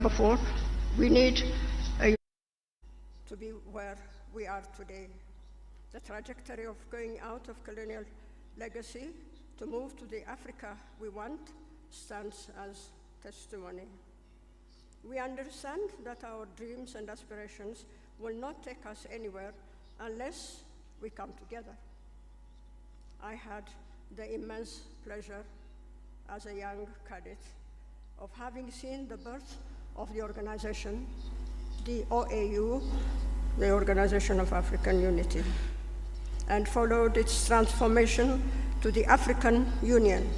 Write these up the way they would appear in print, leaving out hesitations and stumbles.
before, we need to be where we are today. The trajectory of going out of colonial legacy to move to the Africa we want stands as testimony. We understand that our dreams and aspirations will not take us anywhere unless we come together. I had the immense pleasure as a young cadet of having seen the birth of the organization, the OAU, the Organization of African Unity, and followed its transformation to the African Union.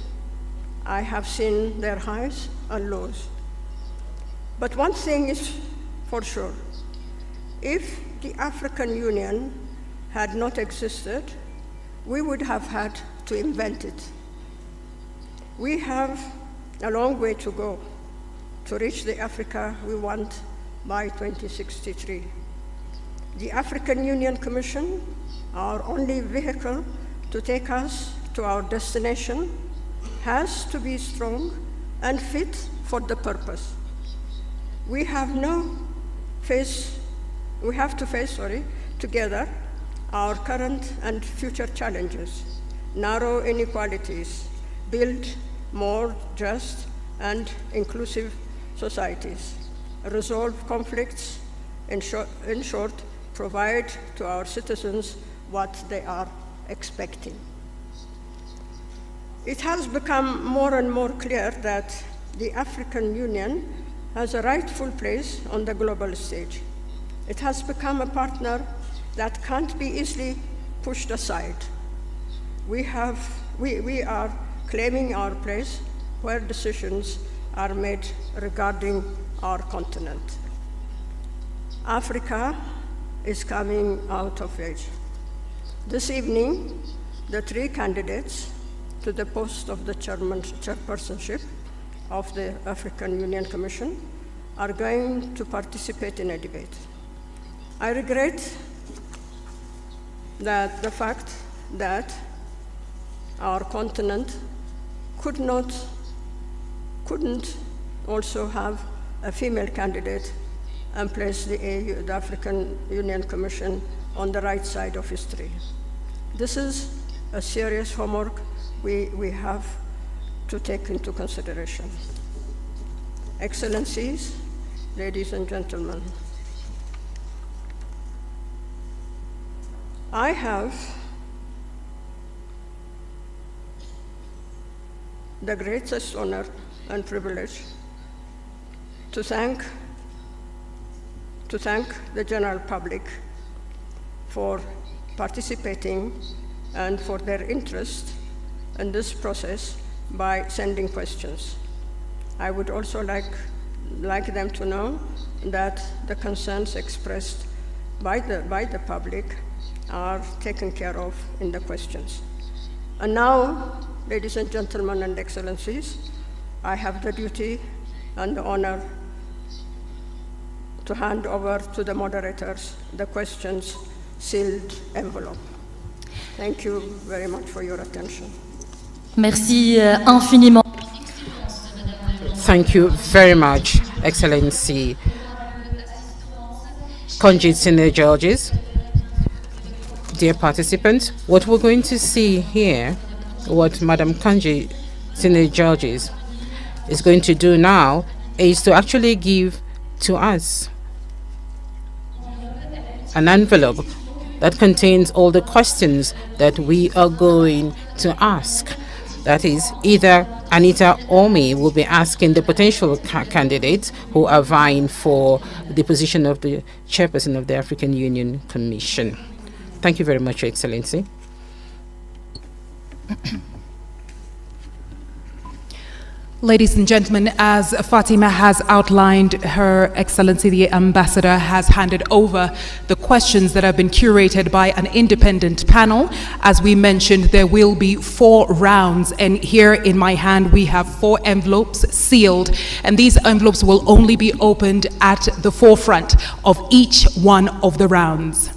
I have seen their highs and lows. But one thing is for sure, if the African Union had not existed, we would have had to invent it. We have a long way to go to reach the Africa we want by 2063. The African Union Commission, our only vehicle to take us to our destination, has to be strong and fit for the purpose. We have to face together our current and future challenges, narrow inequalities, build more just and inclusive societies, resolve conflicts, in short, provide to our citizens what they are expecting. It has become more and more clear that the African Union has a rightful place on the global stage. It has become a partner that can't be easily pushed aside. We are claiming our place where decisions are made regarding our continent. Africa is coming out of age. This evening, the 3 candidates to the post of the chairpersonship of the African Union Commission are going to participate in a debate. I regret that the fact that our continent couldn't also have a female candidate and place the African Union Commission on the right side of history. This is a serious homework we have to take into consideration. Excellencies, ladies and gentlemen, I have the greatest honor and privilege to thank the general public for participating and for their interest in this process by sending questions. I would also like them to know that the concerns expressed by the public are taken care of in the questions. And now, ladies and gentlemen and excellencies, I have the duty and the honor to hand over to the moderators the questions sealed envelope. Thank you very much for your attention. Merci infiniment. Thank you very much, Excellency Konji Senior Judges. Dear participants, what we're going to see here, what Madam Konji Senior Judges is going to do now, is to actually give to us an envelope that contains all the questions that we are going to ask. That is, either Anita or me will be asking the potential candidates who are vying for the position of the chairperson of the African Union Commission. Thank you very much, Your Excellency. Ladies and gentlemen, as Fatima has outlined, Her Excellency the Ambassador has handed over the questions that have been curated by an independent panel. As we mentioned, there will be 4 rounds, and here in my hand we have 4 envelopes sealed, and these envelopes will only be opened at the forefront of each one of the rounds.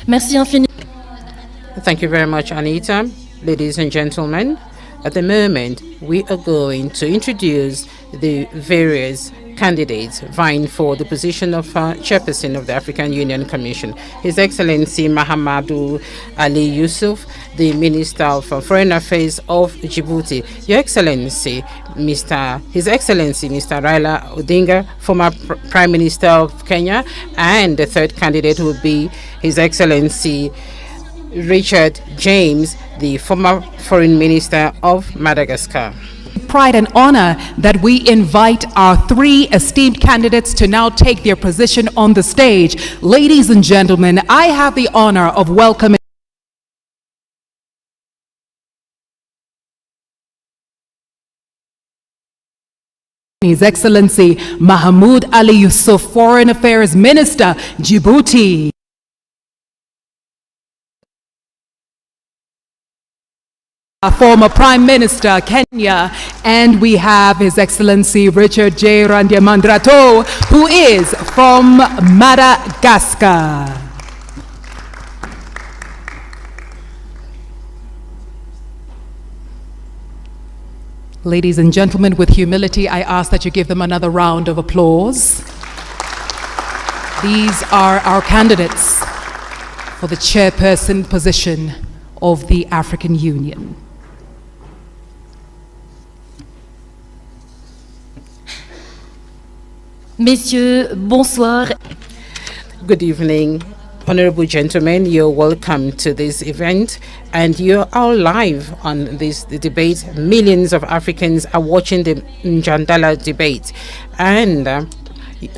Merci infiniment. Thank you very much, Anita. Ladies and gentlemen, at the moment, we are going to introduce the various candidates vying for the position of chairperson of the African Union Commission. His Excellency Mahamadou Ali Yusuf, the Minister of Foreign Affairs of Djibouti. Your Excellency, His Excellency Mr. Raila Odinga, former Prime Minister of Kenya, and the third candidate will be His Excellency Richard James, the former Foreign Minister of Madagascar. Pride and honor that we invite our three esteemed candidates to now take their position on the stage. Ladies and gentlemen, I have the honor of welcoming His Excellency Mahmoud Ali Yusuf, Foreign Affairs Minister, Djibouti. Former Prime Minister, Kenya, and we have His Excellency Richard J. Randiamandrato, who is from Madagascar. Ladies and gentlemen, with humility, I ask that you give them another round of applause. These are our candidates for the chairperson position of the African Union. Messieurs, bonsoir. Good evening, honorable gentlemen. You're welcome to this event, and you're all live on this debate. Millions of Africans are watching the Mjadala debate, and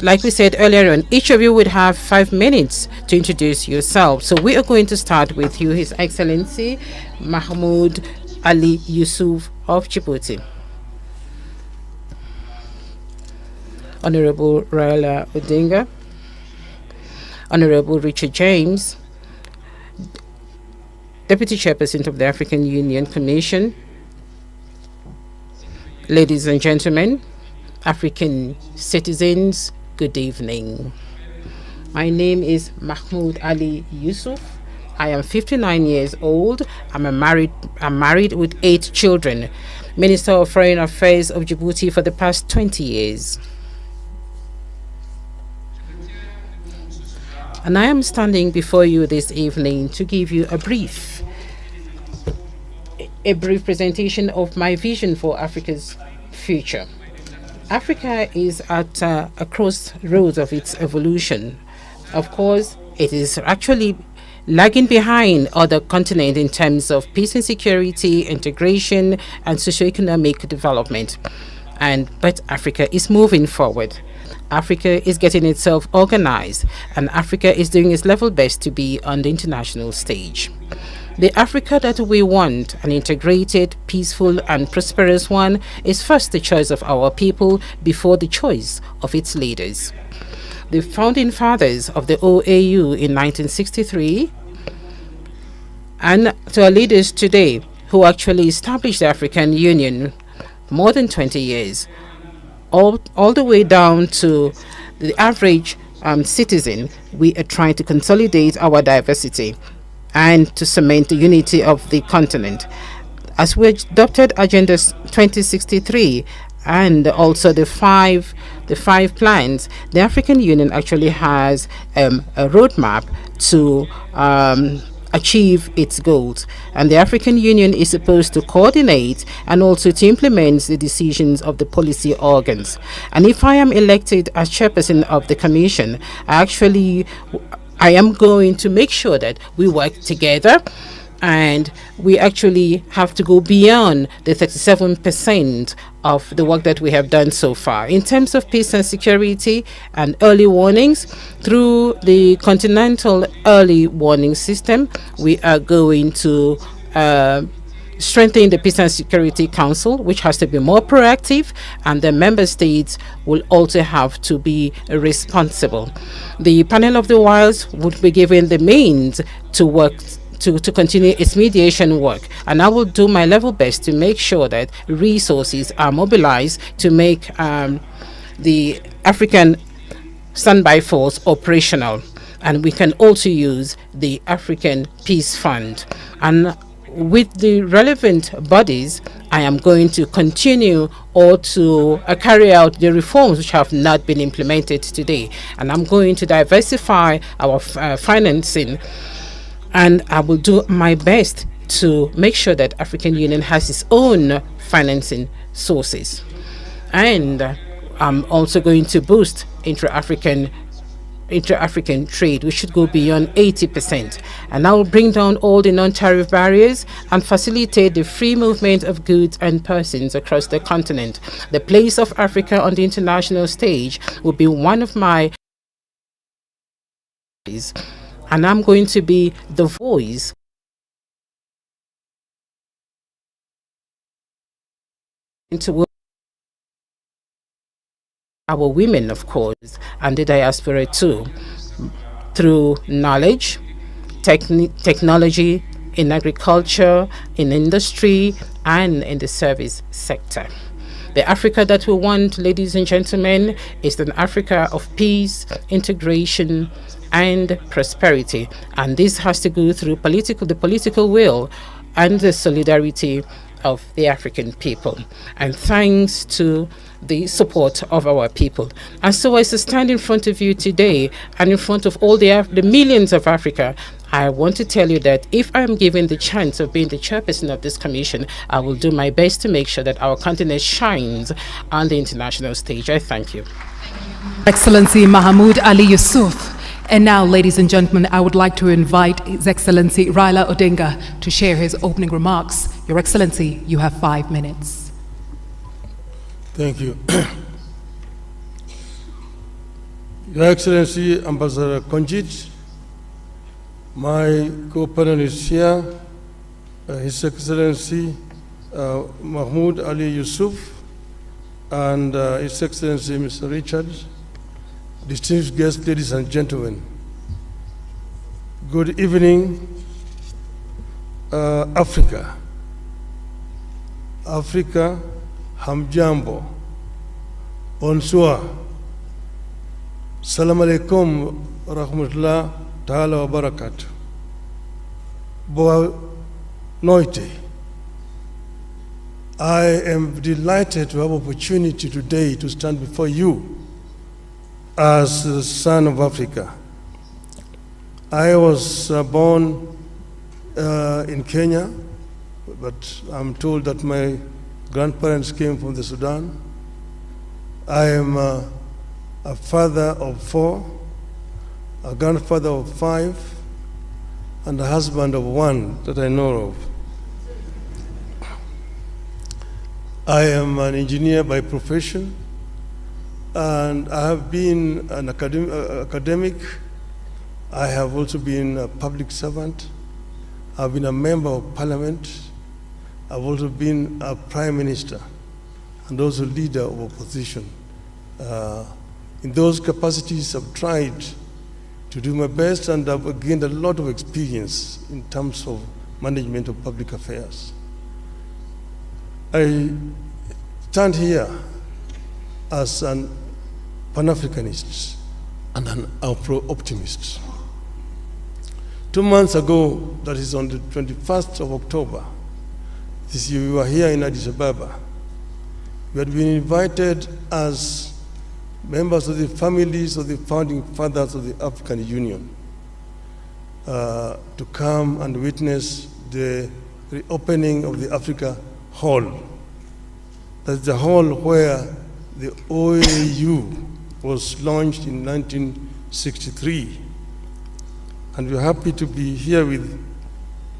like we said earlier on, each of you would have 5 minutes to introduce yourself. So we are going to start with you, His Excellency Mahmoud Ali Yusuf of Djibouti. Honorable Raila Odinga, Honorable Richard James, Deputy Chairperson of the African Union Commission, ladies and gentlemen, African citizens, good evening. My name is Mahmoud Ali Yusuf. I am 59 years old. I'm married with 8 children. Minister of Foreign Affairs of Djibouti for the past 20 years. And I am standing before you this evening to give you a brief presentation of my vision for Africa's future. Africa is at a crossroads of its evolution. Of course, it is actually lagging behind other continents in terms of peace and security, integration, and socioeconomic development. But Africa is moving forward. Africa is getting itself organized, and Africa is doing its level best to be on the international stage. The Africa that we want, an integrated, peaceful, and prosperous one, is first the choice of our people before the choice of its leaders. The founding fathers of the OAU in 1963 and to our leaders today who actually established the African Union more than 20 years, all the way down to the average citizen, we are trying to consolidate our diversity and to cement the unity of the continent. As we adopted Agenda 2063 and also the five plans, the African Union actually has a roadmap to achieve its goals, and the African Union is supposed to coordinate and also to implement the decisions of the policy organs. And if I am elected as chairperson of the commission, I am going to make sure that we work together, and we actually have to go beyond the 37% of the work that we have done so far. In terms of peace and security and early warnings, through the Continental Early Warning System, we are going to strengthen the Peace and Security Council, which has to be more proactive, and the member states will also have to be responsible. The panel of the wilds would be given the means to work to continue its mediation work, and I will do my level best to make sure that resources are mobilized to make the African Standby Force operational, and we can also use the African Peace Fund. And with the relevant bodies, I am going to continue or to carry out the reforms which have not been implemented today. And I'm going to diversify our financing, and I will do my best to make sure that African Union has its own financing sources. And I'm also going to boost intra-African trade, which should go beyond 80%. And I will bring down all the non-tariff barriers and facilitate the free movement of goods and persons across the continent. The place of Africa on the international stage will be one of my, and I'm going to be the voice into our women, of course, and the diaspora too, through knowledge, technology, in agriculture, in industry, and in the service sector. The Africa that we want, ladies and gentlemen, is an Africa of peace, integration, and prosperity. And this has to go through the political will and the solidarity of the African people. And thanks to the support of our people. And so as I stand in front of you today and in front of all the millions of Africa, I want to tell you that if I'm given the chance of being the chairperson of this commission, I will do my best to make sure that our continent shines on the international stage. I thank you. Excellency Mahmoud Ali Yusuf. And now, ladies and gentlemen, I would like to invite His Excellency Raila Odinga to share his opening remarks. Your Excellency, you have 5 minutes. Thank you. Your Excellency Ambassador Konjit, my co-panelists here, His Excellency Mahmoud Ali Yusuf, and His Excellency Mr. Richard, distinguished guests, ladies and gentlemen. Good evening, Africa. Africa, hamjambo, bonsoir, salam alaikum, rahmatullah ta'ala wa barakatuh. Boa noite. I am delighted to have opportunity today to stand before you as the son of Africa. I was born in Kenya, but I'm told that my grandparents came from the Sudan. I am a father of 4, a grandfather of 5, and a husband of 1 that I know of. I am an engineer by profession, and I have been an academic. I have also been a public servant. I've been a member of parliament. I've also been a prime minister and also leader of opposition. In those capacities, I've tried to do my best, and I've gained a lot of experience in terms of management of public affairs. I stand here as an Pan-Africanist and an Afro-optimist. 2 months ago, that is on the 21st of October, this year we were here in Addis Ababa. We had been invited as members of the families of the founding fathers of the African Union to come and witness the reopening of the Africa Hall. That's the hall where the OAU was launched in 1963. And we're happy to be here with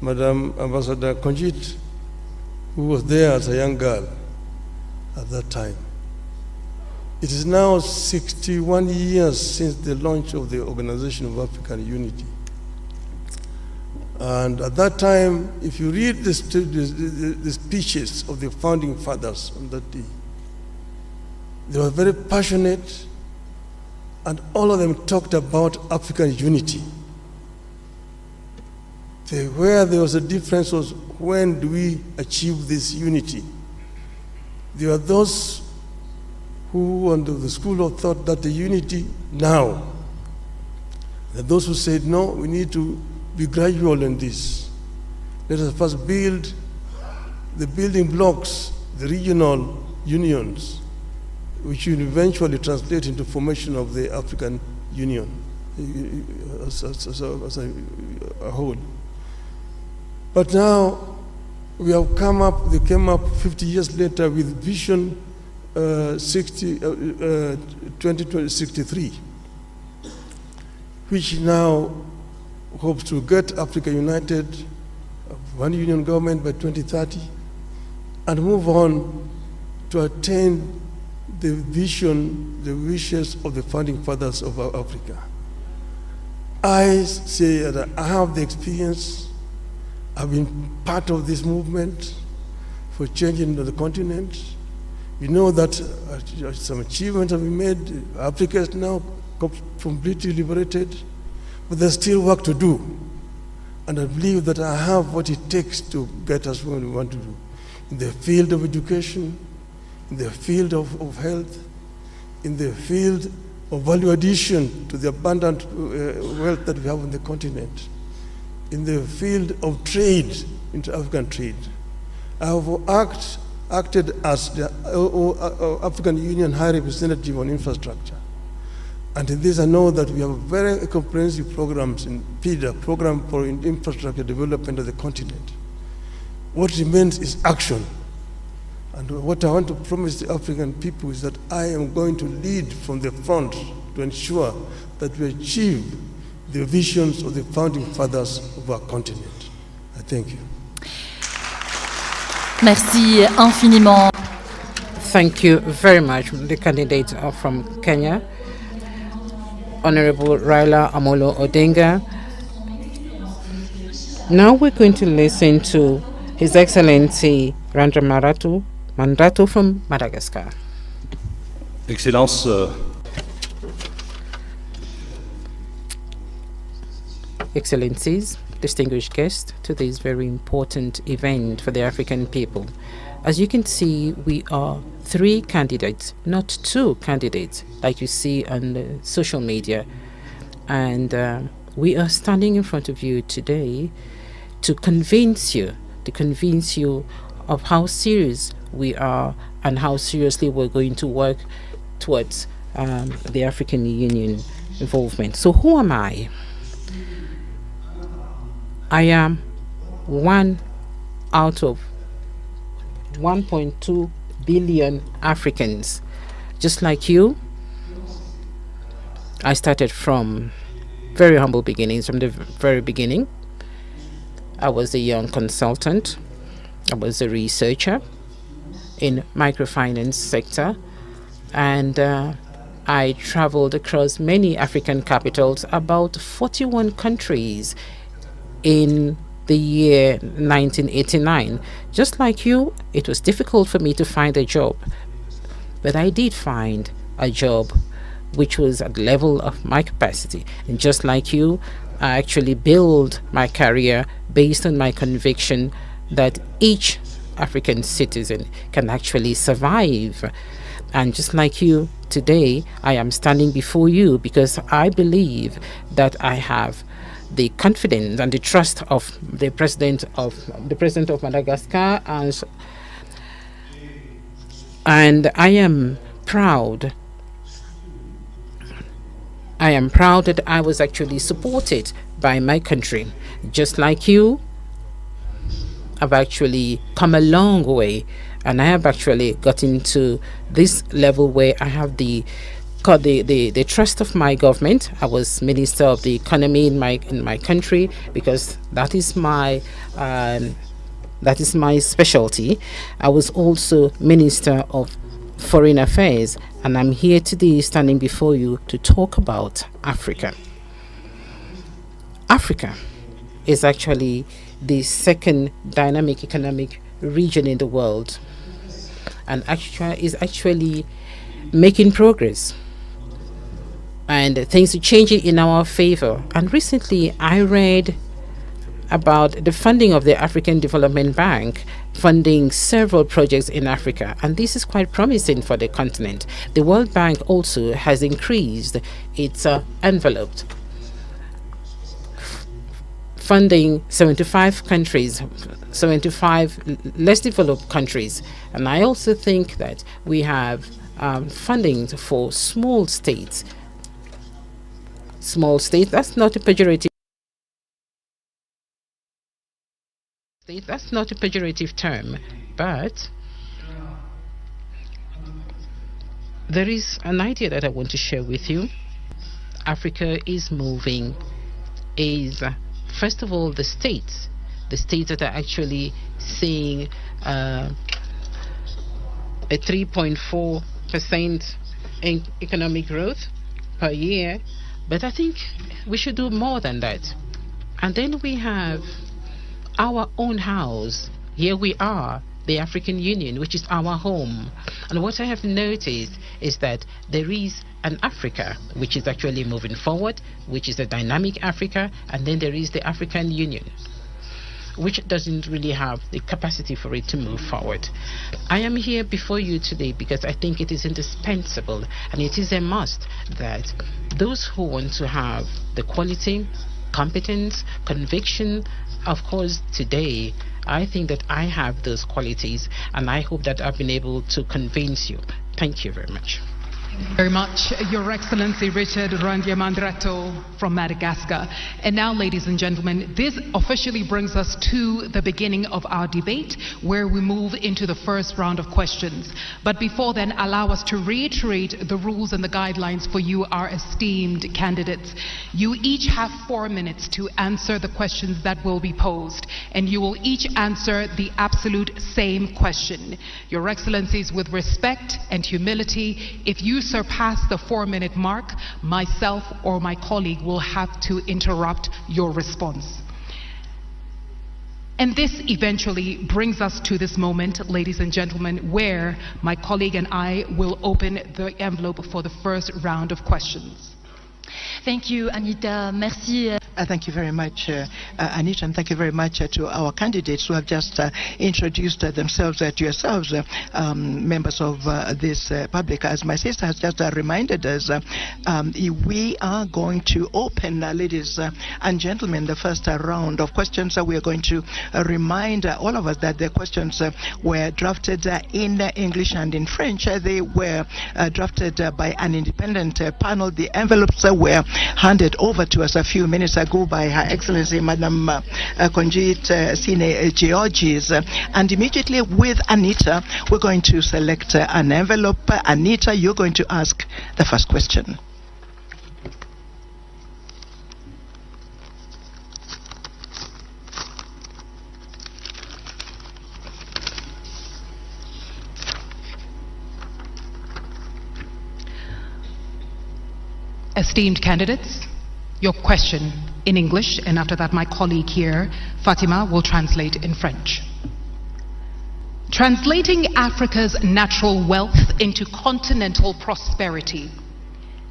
Madam Ambassador Konjit, who was there as a young girl at that time. It is now 61 years since the launch of the Organization of African Unity. And at that time, if you read the speeches of the founding fathers on that day, they were very passionate, and all of them talked about African unity. Where there was a difference was, when do we achieve this unity? There are those who, under the school of thought, that the unity now. There are those who said, no, we need to be gradual in this. Let us first build the building blocks, the regional unions, which will eventually translate into formation of the African Union as a whole. But now we have they came up 50 years later with Vision 2063, which now hopes to get Africa united, one union government by 2030, and move on to attain the vision, the wishes of the founding fathers of Africa. I say that I have the experience. I've been part of this movement for changing the continent. We know that some achievements have been made. Africa is now completely liberated, but there's still work to do. And I believe that I have what it takes to get us where we want to do. In the field of education, in the field of health, in the field of value addition to the abundant wealth that we have on the continent, in the field of trade, inter-African trade. I have acted as the African Union High Representative on Infrastructure. And in this I know that we have very comprehensive programs in PIDA, Program for Infrastructure Development of the Continent. What remains is action. And what I want to promise the African people is that I am going to lead from the front to ensure that we achieve the visions of the founding fathers of our continent. I thank you. Merci infiniment. Thank you very much, the candidate from Kenya, Honorable Raila Amolo Odinga. Now we're going to listen to His Excellency Randra Mandrato from Madagascar. Excellence, Excellencies, distinguished guests to this very important event for the African people. As you can see, we are 3 candidates, not 2 candidates, like you see on the social media. And we are standing in front of you today to convince you of how serious we are and how seriously we're going to work towards the African Union involvement. So who am I? I am one out of 1.2 billion Africans. Just like you, I started from very humble beginnings, from the very beginning. I was a young consultant. I was a researcher in microfinance sector, and I traveled across many African capitals, about 41 countries in the year 1989. Just like you, it was difficult for me to find a job, but I did find a job which was at the level of my capacity. And just like you, I actually built my career based on my conviction that each African citizen can actually survive. And just like you, today I am standing before you because I believe that I have the confidence and the trust of the president of Madagascar, and I am proud. I am proud that I was actually supported by my country. Just like you, I've actually come a long way, and I have actually gotten to this level where I have the trust of my government. I was Minister of the Economy in my country because that is my specialty. I was also Minister of Foreign Affairs, and I'm here today standing before you to talk about Africa. Africa is actually the second dynamic economic region in the world, and is actually making progress. And things are changing in our favor. And recently I read about the funding of the African Development Bank, funding several projects in Africa. And this is quite promising for the continent. The World Bank also has increased its envelope funding 75 countries, 75 less developed countries. And I also think that we have funding for small states. Small states, that's not a pejorative. That's not a pejorative term, but there is an idea that I want to share with you. Africa is moving, first of all, the states that are actually seeing a 3.4% economic growth per year, but I think we should do more than that. And then we have our own house. Here we are, the African Union, which is our home. And what I have noticed is that there is an Africa which is actually moving forward, which is a dynamic Africa, and then there is the African Union, which doesn't really have the capacity for it to move forward. I am here before you today because I think it is indispensable and it is a must that those who want to have the quality, competence, conviction, of course, today, I think that I have those qualities, and I hope that I've been able to convince you. Thank you very much. Very much, Your Excellency Richard Rangiamandrato from Madagascar. And now, ladies and gentlemen, this officially brings us to the beginning of our debate, where we move into the first round of questions. But before then, allow us to reiterate the rules and the guidelines for you, our esteemed candidates. You each have 4 minutes to answer the questions that will be posed, and you will each answer the absolute same question. Your Excellencies, with respect and humility, if you surpass the 4-minute mark, myself or my colleague will have to interrupt your response. And this eventually brings us to this moment, ladies and gentlemen, where my colleague and I will open the envelope for the first round of questions. Thank you, Anita. Merci. Thank you very much, Anita, and thank you very much to our candidates who have just introduced themselves to yourselves, members of this public. As my sister has just reminded us, we are going to open, ladies and gentlemen, the first round of questions. We are going to remind all of us that the questions were drafted in English and in French. They were drafted by an independent panel. The envelopes were handed over to us a few minutes ago by Her Excellency Madam Konjit Sine Georges, and immediately with Anita we're going to select an envelope. Anita, you're going to ask the first question. Esteemed candidates, your question in English, and after that my colleague here, Fatima, will translate in French. Translating Africa's natural wealth into continental prosperity,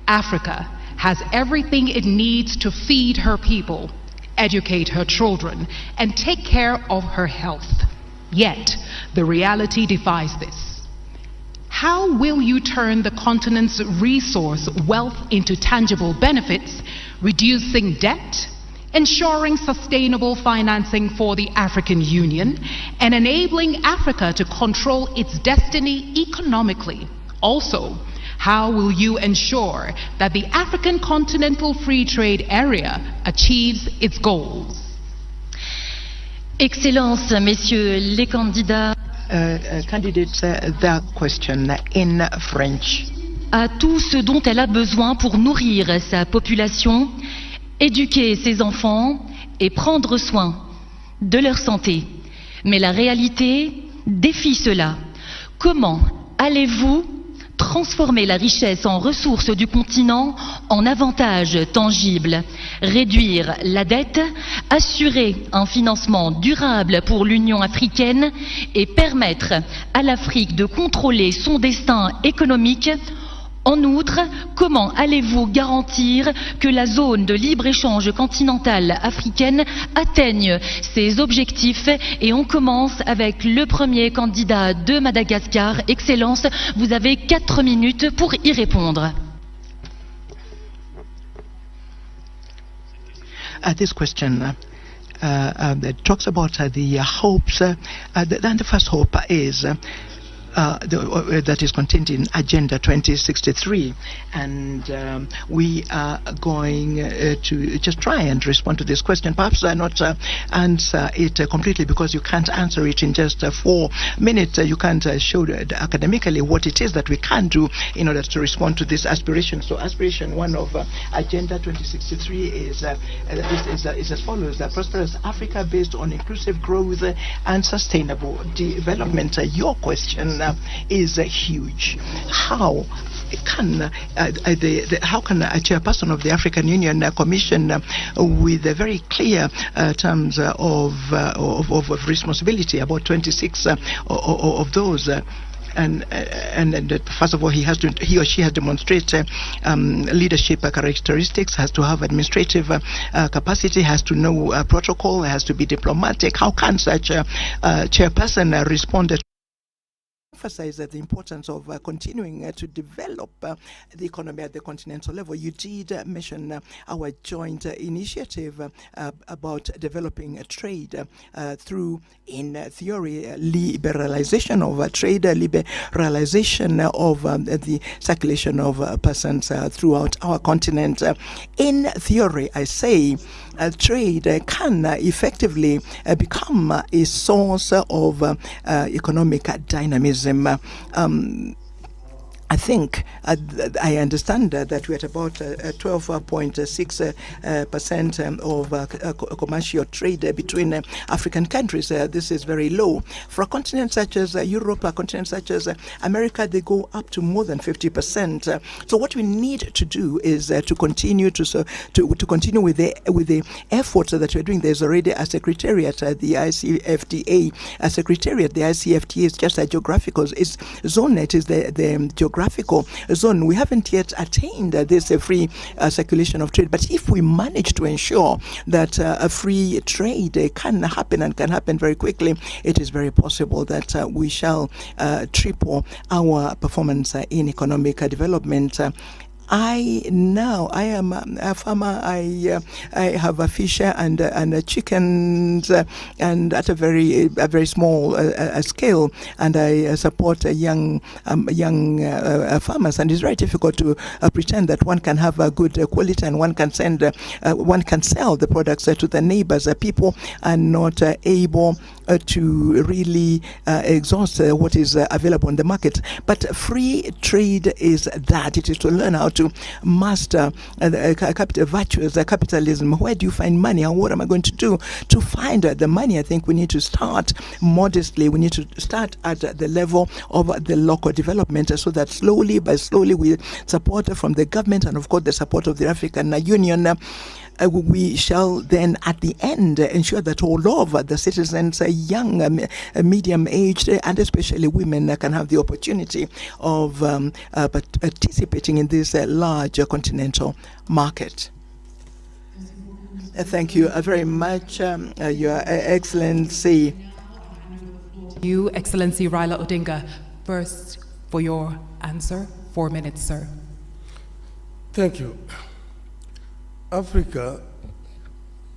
Africa has everything it needs to feed her people, educate her children, and take care of her health. Yet, the reality defies this. How will you turn the continent's resource wealth into tangible benefits, reducing debt, ensuring sustainable financing for the African Union, and enabling Africa to control its destiny economically? Also, how will you ensure that the African Continental Free Trade Area achieves its goals? Excellences, Messieurs les candidats, Candidates, the question in French. A tout ce dont elle a besoin pour nourrir sa population, éduquer ses enfants et prendre soin de leur santé. Mais la réalité défie cela. Comment allez-vous transformer la richesse en ressources du continent en avantages tangibles, réduire la dette, assurer un financement durable pour l'Union africaine et permettre à l'Afrique de contrôler son destin économique? En outre, comment allez-vous garantir que la zone de libre-échange continentale africaine atteigne ses objectifs? Et on commence avec le premier candidat de Madagascar. Excellence, vous avez 4 minutes pour y répondre. This question talks about the hopes. Then the first hope is that is contained in Agenda 2063, and we are going to just try and respond to this question. Perhaps not answer it completely, because you can't answer it in just 4 minutes. You can't show academically what it is that we can do in order to respond to this aspiration. So aspiration 1 of Agenda 2063 is as follows: a prosperous Africa based on inclusive growth and sustainable development. Your question is huge. How can a chairperson of the African Union Commission, with a very clear terms of responsibility, about 26 of those, and first of all, he or she has to demonstrate leadership characteristics, has to have administrative capacity, has to know protocol, has to be diplomatic. How can such a chairperson respond to emphasize the importance of continuing to develop the economy at the continental level? You did mention our joint initiative about developing trade through, in theory, liberalization of trade, liberalization of the circulation of persons throughout our continent. In theory, I say, trade can effectively become a source of economic dynamism. I think I understand that we're at about 12.6% of commercial trade between African countries. This is very low. For a continent such as Europe, a continent such as America, they go up to more than 50%. So what we need to do is to continue to continue with the efforts that we're doing. There's already a secretariat at the ICFTA. A secretariat, the ICFTA is just a geographical zone. It is the geographical zone. We haven't yet attained this free circulation of trade, but if we manage to ensure that a free trade can happen, and can happen very quickly, it is very possible that we shall triple our performance in economic development. I am a farmer. I have a fish and chickens, and at a very small scale, and I support young farmers. And it's very difficult to pretend that one can have a good quality and one can sell the products to the neighbors. People are not able to really exhaust what is available in the market. But free trade is that. It is to learn how to master the virtues, capitalism. Where do you find money, and what am I going to do to find the money? I think we need to start modestly. We need to start at the level of the local development, so that slowly by slowly, with support from the government and of course the support of the African Union, we shall then at the end ensure that all of the citizens, young, medium-aged, and especially women, can have the opportunity of participating in this large continental market. Thank you very much, Your Excellency. You, Excellency Raila Odinga, first for your answer. 4 minutes, sir. Thank you. Africa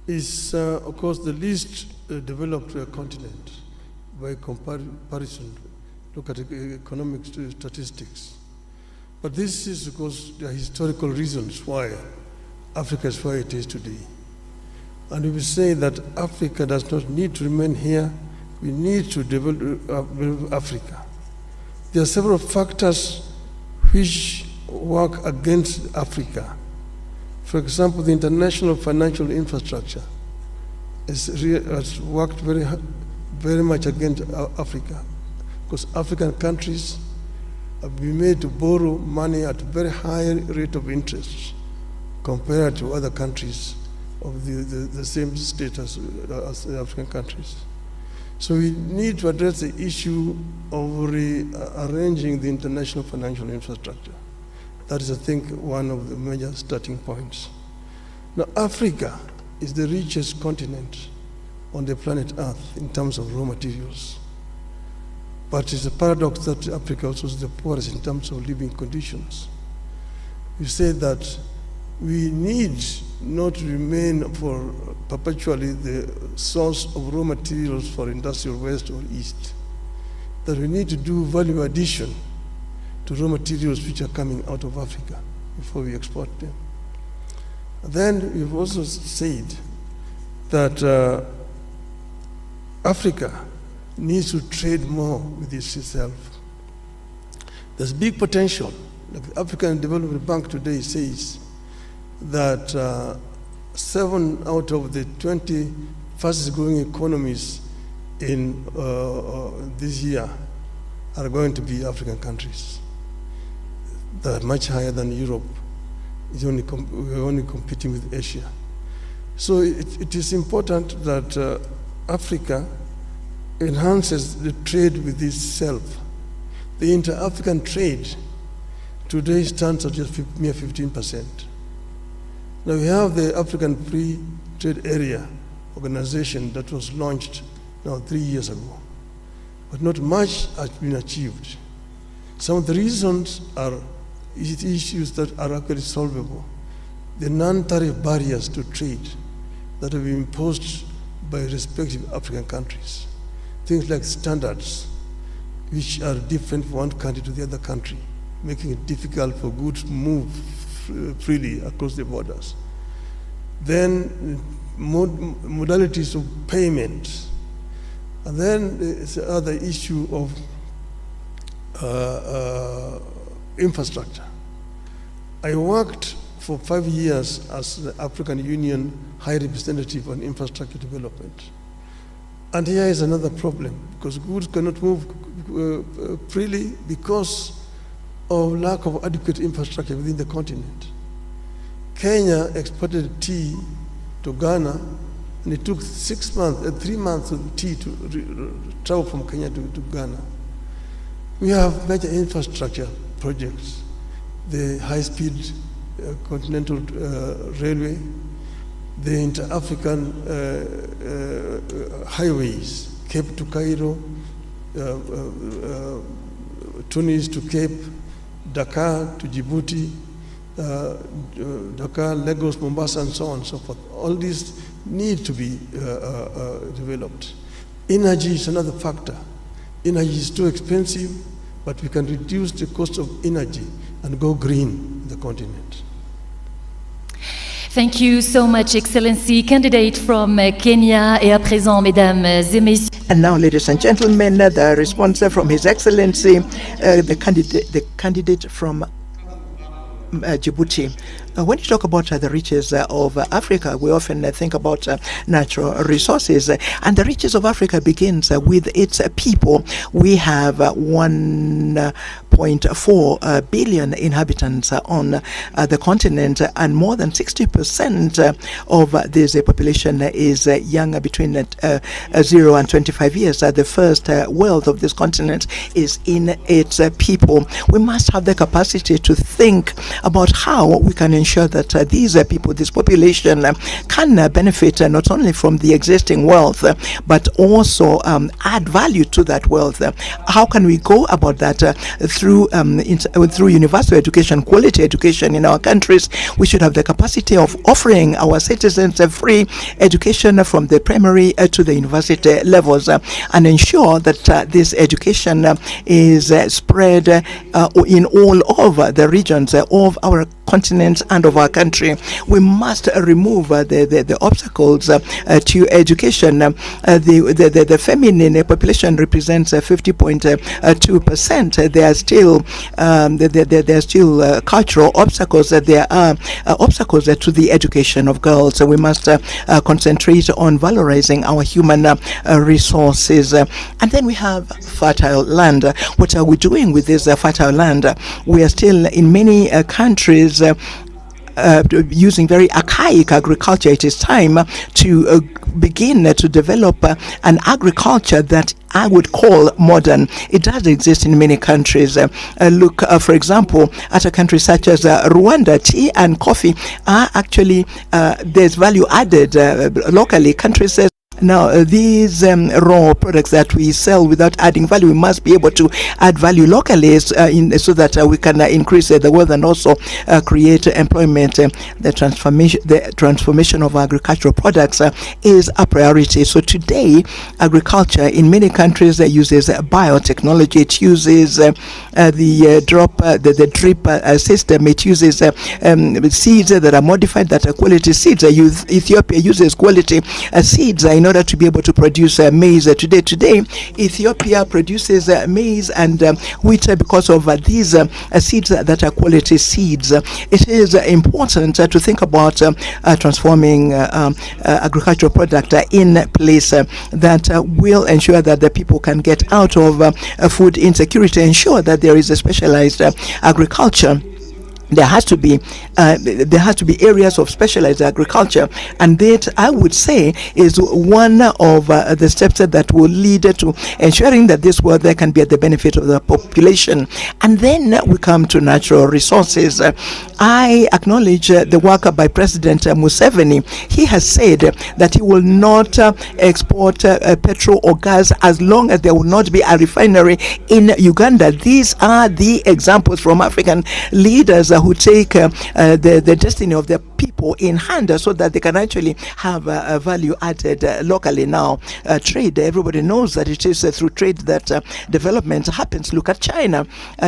is, of course, the least developed continent by comparison. Look at economic statistics. But this is because there are historical reasons why Africa is where it is today. And we will say that Africa does not need to remain here. We need to develop Africa. There are several factors which work against Africa. For example, the international financial infrastructure has worked very much against Africa, because African countries have been made to borrow money at a very high rate of interest compared to other countries of the same status as the African countries. So we need to address the issue of rearranging the international financial infrastructure. That is, I think, one of the major starting points. Now, Africa is the richest continent on the planet Earth in terms of raw materials. But it's a paradox that Africa also is the poorest in terms of living conditions. We say that we need not remain for perpetually the source of raw materials for industrial west or east. That we need to do value addition to raw materials which are coming out of Africa before we export them. Then we've also said that Africa needs to trade more with itself. There's big potential. Like the African Development Bank today says that 7 out of the 20 fastest growing economies in this year are going to be African countries. They're much higher than Europe. We're only competing with Asia. So it is important that Africa enhances the trade with itself. The inter-African trade today stands at just mere 15%. Now we have the African Free Trade Area organization that was launched now 3 years ago, but not much has been achieved. Some of the reasons are issues that are actually solvable. The non-tariff barriers to trade that have been imposed by respective African countries. Things like standards, which are different from one country to the other country, making it difficult for goods to move freely across the borders. Then modalities of payment. And then there's the other issue of infrastructure. I worked for 5 years as the African Union High Representative on Infrastructure Development. And here is another problem, because goods cannot move freely because of lack of adequate infrastructure within the continent. Kenya exported tea to Ghana, and it took 3 months of tea to travel from Kenya to Ghana. We have major infrastructure projects, the high-speed continental railway, the inter-African highways, Cape to Cairo, Tunis to Cape, Dakar to Djibouti, Dakar, Lagos, Mombasa, and so on and so forth. All these need to be developed. Energy is another factor. Energy is too expensive, but we can reduce the cost of energy and go green in the continent. Thank you so much, Excellency. Candidate from Kenya, et à présent, mesdames et messieurs. And now, ladies and gentlemen, the response from His Excellency, the candidate from Djibouti. When you talk about the riches of Africa, we often think about natural resources, and the riches of Africa begins with its people. We have 1.4 billion inhabitants on the continent, and more than 60% of this population is young, between 0 and 25 years. The first wealth of this continent is in its people. We must have the capacity to think about how we can ensure that these people, this population, can benefit not only from the existing wealth, but also add value to that wealth. How can we go about that? Through universal education, quality education in our countries. We should have the capacity of offering our citizens a free education from the primary to the university levels, and ensure that this education is spread in all over the regions of our continent and of our country. We must remove the obstacles to education. The feminine population represents 50.2%. There are still cultural obstacles. There are obstacles to the education of girls. So we must concentrate on valorizing our human resources. And then we have fertile land. What are we doing with this fertile land? We are still in many countries using very archaic agriculture. It is time to begin to develop an agriculture that I would call modern. It does exist in many countries. Look, for example, at a country such as Rwanda. Tea and coffee are actually, there's value added locally. Countries Now, these raw products that we sell without adding value, we must be able to add value locally so that we can increase the wealth and also create employment. The transformation of agricultural products is a priority. So today, agriculture in many countries uses biotechnology. It uses the drip system. It uses seeds that are modified, that are quality seeds. Ethiopia uses quality seeds in order to be able to produce maize. Today, Ethiopia produces maize and wheat because of these seeds that are quality seeds. It is important to think about transforming agricultural product in place that will ensure that the people can get out of food insecurity, ensure that there is a specialized agriculture. There has to be areas of specialized agriculture, and that, I would say, is one of the steps that will lead to ensuring that this world there can be at the benefit of the population. And then we come to natural resources. I acknowledge the work by President Museveni. He has said that he will not export petrol or gas as long as there will not be a refinery in Uganda. These are the examples from African leaders who take the destiny of their people in hand so that they can actually have value added locally. Now, trade, everybody knows that it is through trade that development happens. Look at China.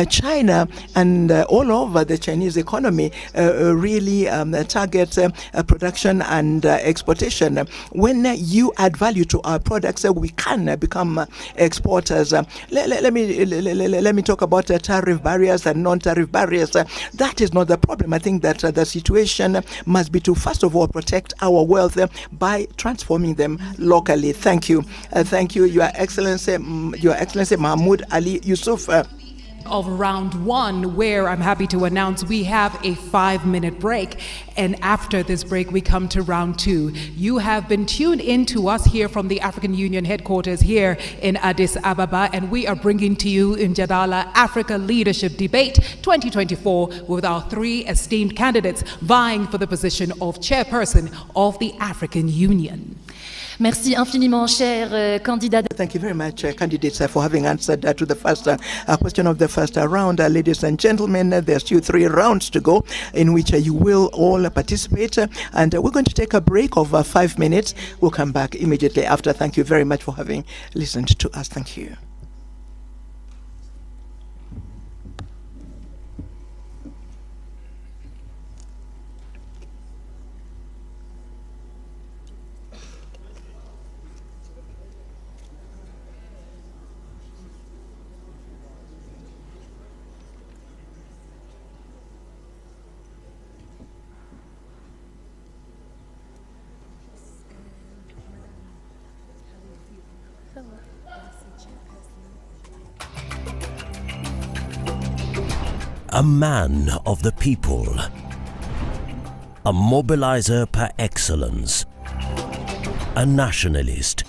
China and all over the Chinese economy really target production and exportation. When you add value to our products, we can become exporters. Let me talk about tariff barriers and non-tariff barriers. That is not the problem. I think that the situation must be to, first of all, protect our wealth by transforming them locally. Thank you. Thank you, Your Excellency Mahmoud Ali Yusuf. Of round one, where I'm happy to announce we have a 5-minute break, and after this break we come to round two. You have been tuned in to us here from the African Union headquarters here in Addis Ababa, and we are bringing to you Mjadala Afrika Leadership Debate 2024 with our 3 esteemed candidates vying for the position of chairperson of the African Union. Merci infiniment, cher candidat. Thank you very much, candidates, for having answered to the first question of the first round. Ladies and gentlemen, there's still 3 rounds to go in which you will all participate. And we're going to take a break of 5 minutes. We'll come back immediately after. Thank you very much for having listened to us. Thank you. A man of the people, a mobilizer par excellence, a nationalist,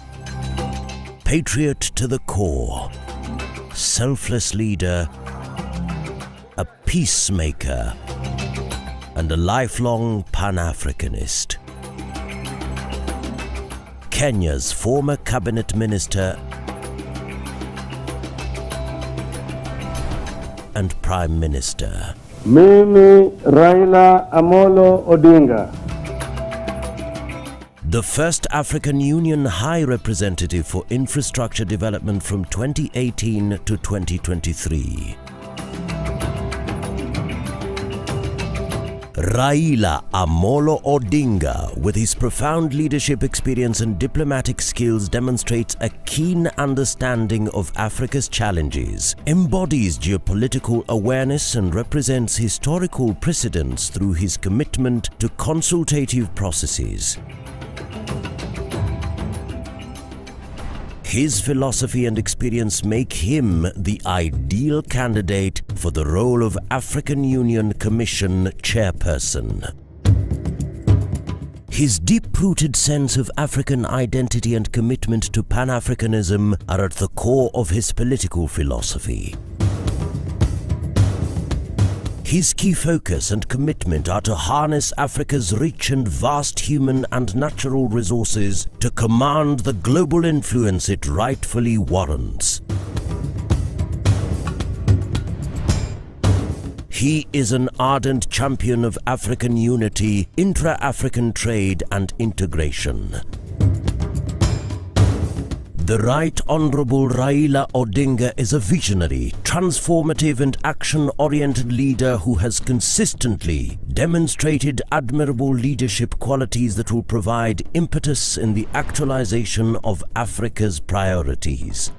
patriot to the core, selfless leader, a peacemaker, and a lifelong Pan-Africanist. Kenya's former cabinet minister and Prime Minister. Mimi Raila Odinga. The first African Union High Representative for Infrastructure Development from 2018 to 2023. Raila Odinga, with his profound leadership experience and diplomatic skills, demonstrates a keen understanding of Africa's challenges, embodies geopolitical awareness, and represents historical precedents through his commitment to consultative processes. His philosophy and experience make him the ideal candidate for the role of African Union Commission chairperson. His deep-rooted sense of African identity and commitment to Pan-Africanism are at the core of his political philosophy. His key focus and commitment are to harness Africa's rich and vast human and natural resources to command the global influence it rightfully warrants. He is an ardent champion of African unity, intra-African trade and integration. The Right Honourable Raila Odinga is a visionary, transformative and action-oriented leader who has consistently demonstrated admirable leadership qualities that will provide impetus in the actualization of Africa's priorities.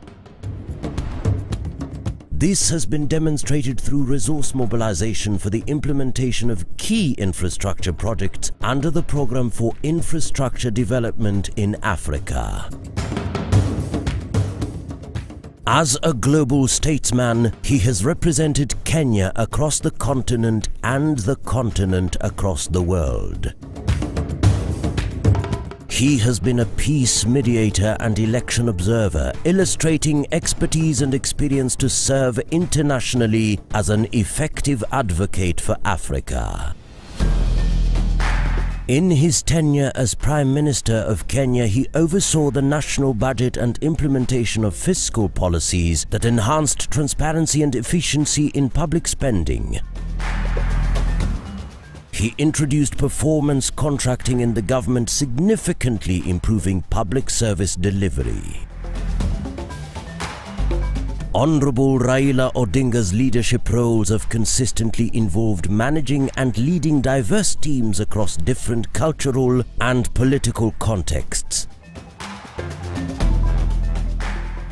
This has been demonstrated through resource mobilization for the implementation of key infrastructure projects under the Programme for Infrastructure Development in Africa. As a global statesman, he has represented Kenya across the continent and the continent across the world. He has been a peace mediator and election observer, illustrating expertise and experience to serve internationally as an effective advocate for Africa. In his tenure as Prime Minister of Kenya, he oversaw the national budget and implementation of fiscal policies that enhanced transparency and efficiency in public spending. He introduced performance contracting in the government, significantly improving public service delivery. Honourable Raila Odinga's leadership roles have consistently involved managing and leading diverse teams across different cultural and political contexts.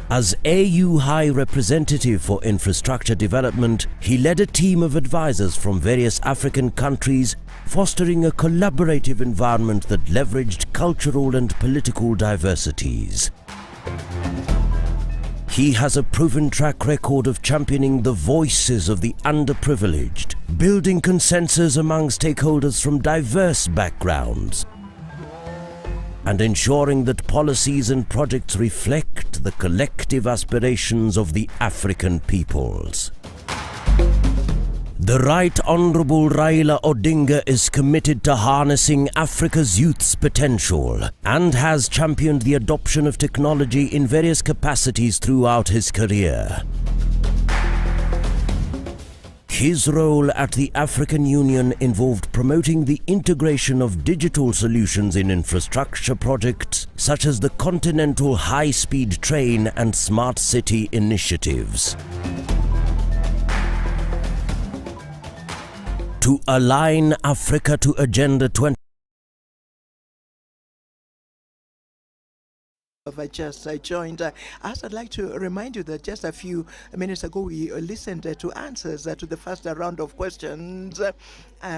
As AU High Representative for Infrastructure Development, he led a team of advisors from various African countries, fostering a collaborative environment that leveraged cultural and political diversities. He has a proven track record of championing the voices of the underprivileged, building consensus among stakeholders from diverse backgrounds, and ensuring that policies and projects reflect the collective aspirations of the African peoples. The Right Honourable Raila Odinga is committed to harnessing Africa's youth's potential and has championed the adoption of technology in various capacities throughout his career. His role at the African Union involved promoting the integration of digital solutions in infrastructure projects such as the Continental High-Speed Train and Smart City initiatives. To align Africa to Agenda 20. I just joined us. I'd like to remind you that just a few minutes ago we listened to answers to the first round of questions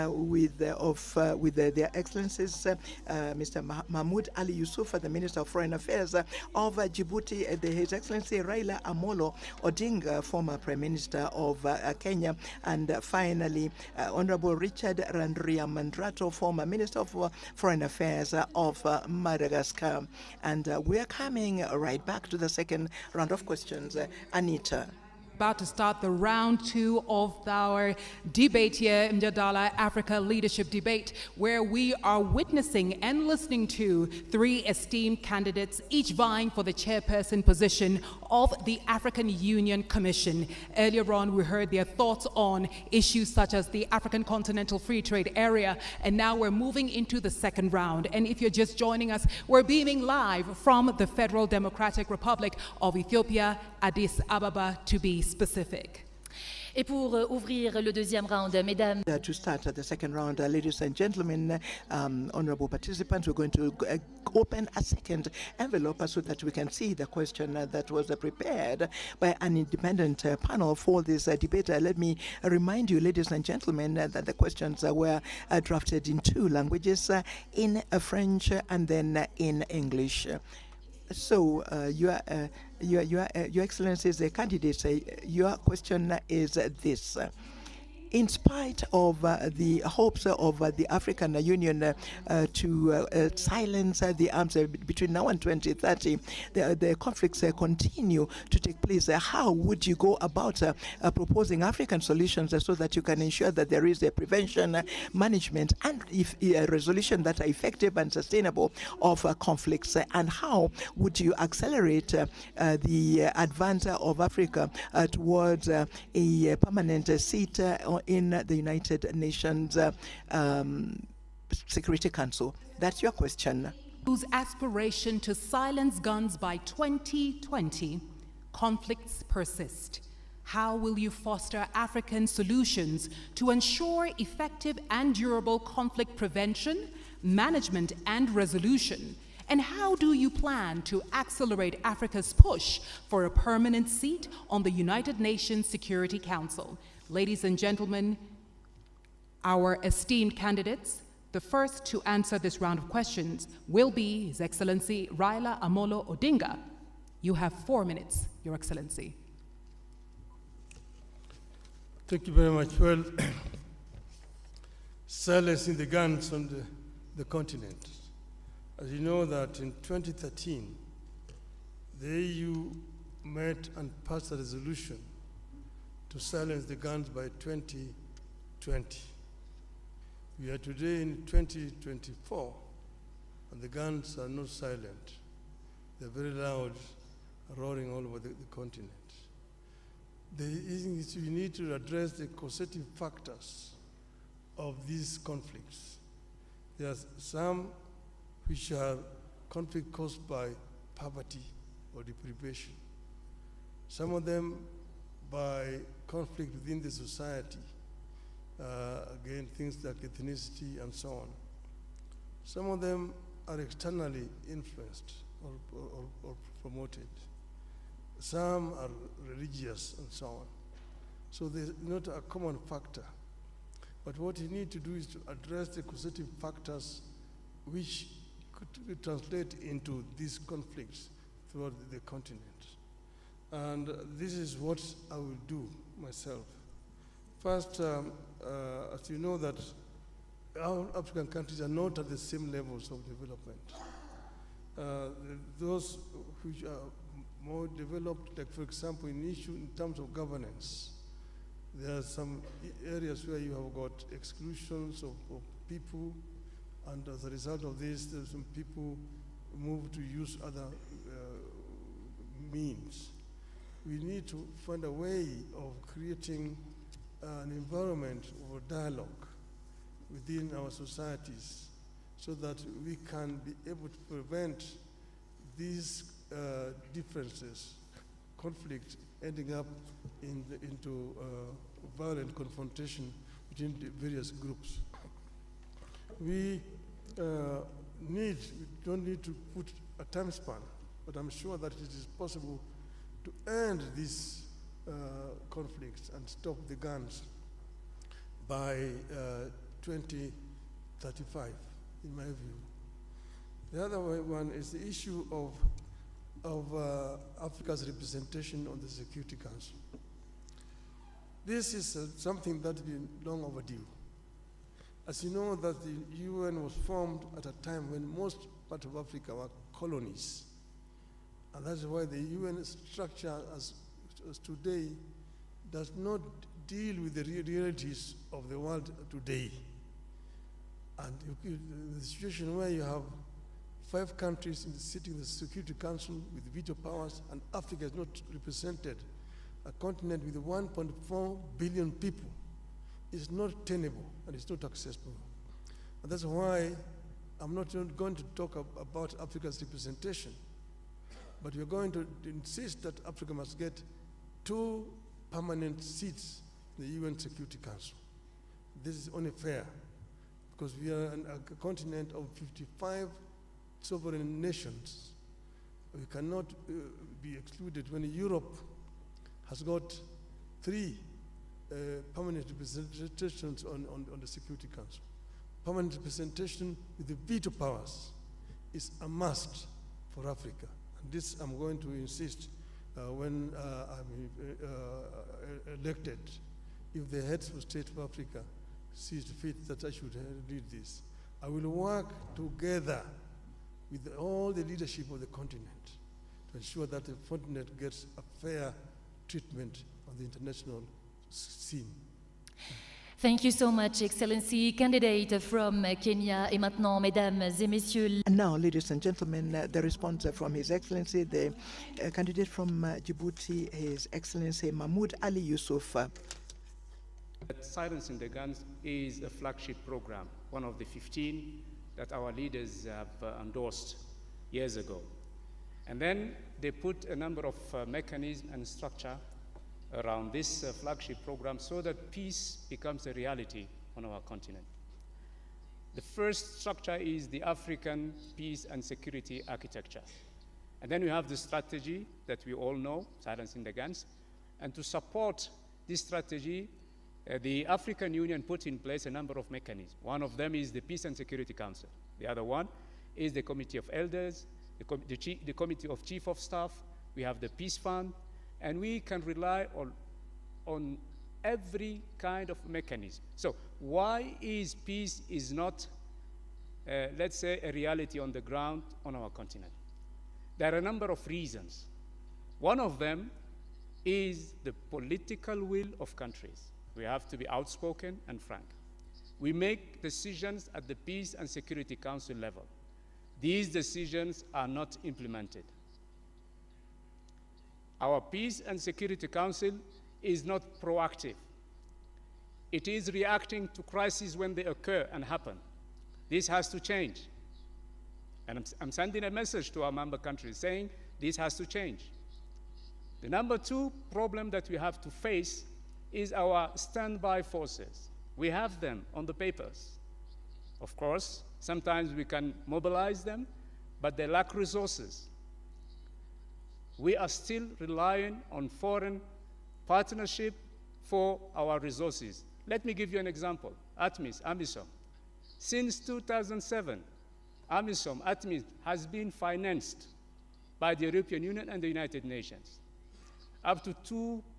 with their excellencies Mr. Mahmoud Ali Yusuf, the Minister of Foreign Affairs of Djibouti, His Excellency Raila Amolo Odinga, former Prime Minister of Kenya, and finally Honorable Richard Randriamandrato, former Minister of Foreign Affairs of Madagascar. And we are coming right back to the second round of questions. Anita. About to start the round two of our debate here, Mjadala Africa Leadership Debate, where we are witnessing and listening to three esteemed candidates, each vying for the chairperson position of the African Union Commission. Earlier on, we heard their thoughts on issues such as the African Continental Free Trade Area, and now we're moving into the second round. And if you're just joining us, we're beaming live from the Federal Democratic Republic of Ethiopia, Addis Ababa, to be specific. Et pour ouvrir le deuxième round, mesdames. To start the second round, ladies and gentlemen, honorable participants, we're going to open a second envelope so that we can see the question that was prepared by an independent panel for this debate. Let me remind you, ladies and gentlemen, that the questions were drafted in two languages, in French and then in English. So, Your Excellencies, the candidates, your question is this. in spite of the hopes of the African Union to silence the arms between now and 2030, the conflicts continue to take place. How would you go about proposing African solutions so that you can ensure that there is a prevention, management, and a resolution that are effective and sustainable of conflicts? And how would you accelerate the advance of Africa towards a permanent seat in the United Nations Security Council? That's your question. Whose aspiration to silence guns by 2020, conflicts persist. How will you foster African solutions to ensure effective and durable conflict prevention, management, and resolution? And how do you plan to accelerate Africa's push for a permanent seat on the United Nations Security Council? Ladies and gentlemen, our esteemed candidates, the first to answer this round of questions will be His Excellency Raila Amolo Odinga. You have 4 minutes, Your Excellency. Thank you very much. Well, silencing the guns on the continent. As you know that in 2013, the AU met and passed a resolution to silence the guns by 2020. We are today in 2024, and the guns are not silent. They're very loud, roaring all over the continent. We need to address the causative factors of these conflicts. There are some which are conflict caused by poverty or deprivation. Some of them by conflict within the society, again, things like ethnicity and so on. Some of them are externally influenced or promoted. Some are religious and so on. So there's not a common factor. But what you need to do is to address the causative factors which could translate into these conflicts throughout the continent. And this is what I will do myself. First, as you know that our African countries are not at the same levels of development. Those which are more developed, like for example, in terms of governance, there are some areas where you have got exclusions of people, and as a result of this, there's some people move to use other means. We need to find a way of creating an environment of dialogue within our societies so that we can be able to prevent these differences, conflict ending up into violent confrontation between the various groups. We don't need to put a time span, but I'm sure that it is possible to end these conflicts and stop the guns by 2035, in my view. The other one is the issue of Africa's representation on the Security Council. This is something that's been long overdue. As you know, that the UN was formed at a time when most parts of Africa were colonies. And that's why the UN structure as today does not deal with the realities of the world today. And the situation where you have 5 countries sitting in the Security Council with veto powers, and Africa is not represented, a continent with 1.4 billion people, is not tenable and it's not accessible. And that's why I'm not going to talk about Africa's representation, but we're going to insist that Africa must get 2 permanent seats in the UN Security Council. This is only fair, because we are a continent of 55 sovereign nations. We cannot be excluded when Europe has got 3 permanent representations on the Security Council. Permanent representation with the veto powers is a must for Africa. And this I'm going to insist when I'm elected if the heads of state of Africa sees fit that I should lead this, I will work together with all the leadership of the continent to ensure that the continent gets a fair treatment on the international scene. Thank you so much, Excellency. Candidate from Kenya. Et maintenant, mesdames et messieurs. And now, ladies and gentlemen, the response from His Excellency, the candidate from Djibouti, His Excellency Mahmoud Ali Yusuf. Silencing the Guns is a flagship program, one of the 15 that our leaders have endorsed years ago. And then they put a number of mechanisms and structure around this flagship program so that peace becomes a reality on our continent. The first structure is the African Peace and Security Architecture. And then we have the strategy that we all know, Silencing the Guns. And to support this strategy, the African Union put in place a number of mechanisms. One of them is the Peace and Security Council. The other one is the Committee of Elders, the Committee of Chief of Staff. We have the Peace Fund, and we can rely on every kind of mechanism. So why is peace is not, let's say, a reality on the ground on our continent? There are a number of reasons. One of them is the political will of countries. We have to be outspoken and frank. We make decisions at the Peace and Security Council level. These decisions are not implemented. Our Peace and Security Council is not proactive. It is reacting to crises when they occur and happen. This has to change. And I'm sending a message to our member countries saying this has to change. The number two problem that we have to face is our standby forces. We have them on the papers. Of course, sometimes we can mobilize them, but they lack resources. We are still relying on foreign partnership for our resources. Let me give you an example. AMISOM. Since 2007, AMIS has been financed by the European Union and the United Nations, up to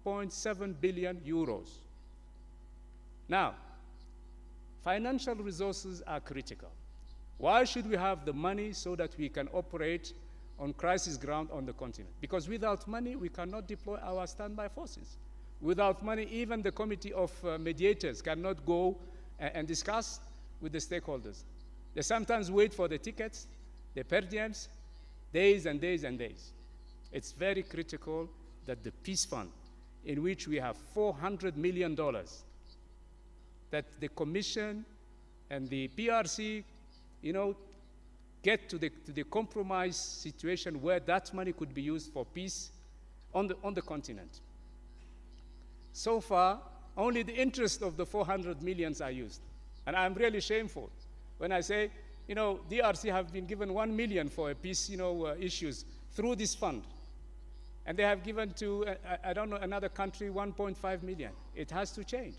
2.7 billion euros. Now, financial resources are critical. Why should we have the money so that we can operate on crisis ground on the continent? Because without money, we cannot deploy our standby forces. Without money, even the committee of mediators cannot go and discuss with the stakeholders. They sometimes wait for the tickets, the per diems, days and days and days. It's very critical that the Peace Fund, in which we have $400 million, that the Commission and the PRC, get to the compromise situation where that money could be used for peace on the continent. So far, only the interest of the 400 millions are used. And I'm really shameful when I say, DRC have been given 1 million for peace, issues through this fund. And they have given to, I don't know, another country 1.5 million. It has to change.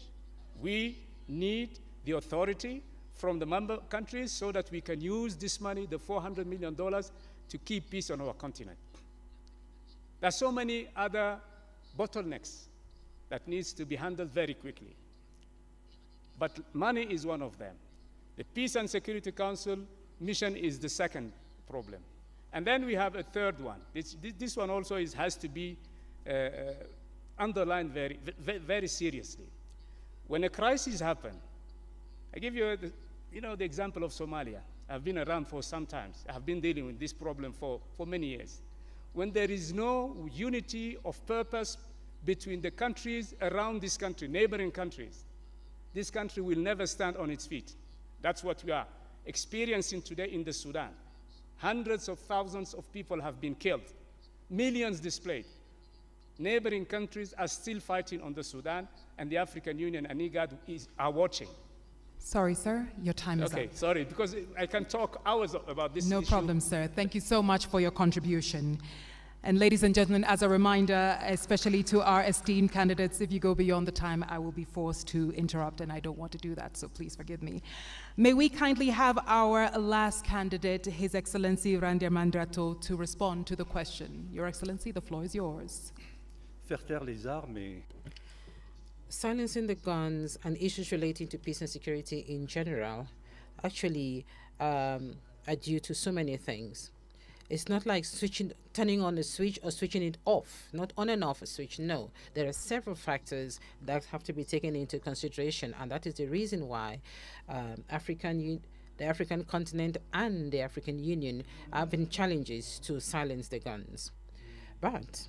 We need the authority from the member countries so that we can use this money, the $400 million, to keep peace on our continent. There are so many other bottlenecks that needs to be handled very quickly. But money is one of them. The Peace and Security Council mission is the second problem. And then we have a third one. This one also has to be underlined very, very seriously. When a crisis happens, I give you the example of Somalia. I've been around for some time. I've been dealing with this problem for many years. When there is no unity of purpose between the countries around this country, neighboring countries, this country will never stand on its feet. That's what we are experiencing today in the Sudan. Hundreds of thousands of people have been killed, millions displaced. Neighboring countries are still fighting on the Sudan, and the African Union and IGAD are watching. Sorry, sir, your time is up. Okay, sorry, because I can talk hours about this issue. No problem, sir. Thank you so much for your contribution. And ladies and gentlemen, as a reminder, especially to our esteemed candidates, if you go beyond the time, I will be forced to interrupt, and I don't want to do that, so please forgive me. May we kindly have our last candidate, His Excellency Randir Mandrato, to respond to the question. Your Excellency, the floor is yours. Faire taire les armes silencing the guns and issues relating to peace and security in general actually are due to so many things. It's not like turning on a switch or switching it off, not on and off a switch. No, there are several factors that have to be taken into consideration, and that is the reason why the African continent and the African Union have been challenges to silence the guns. But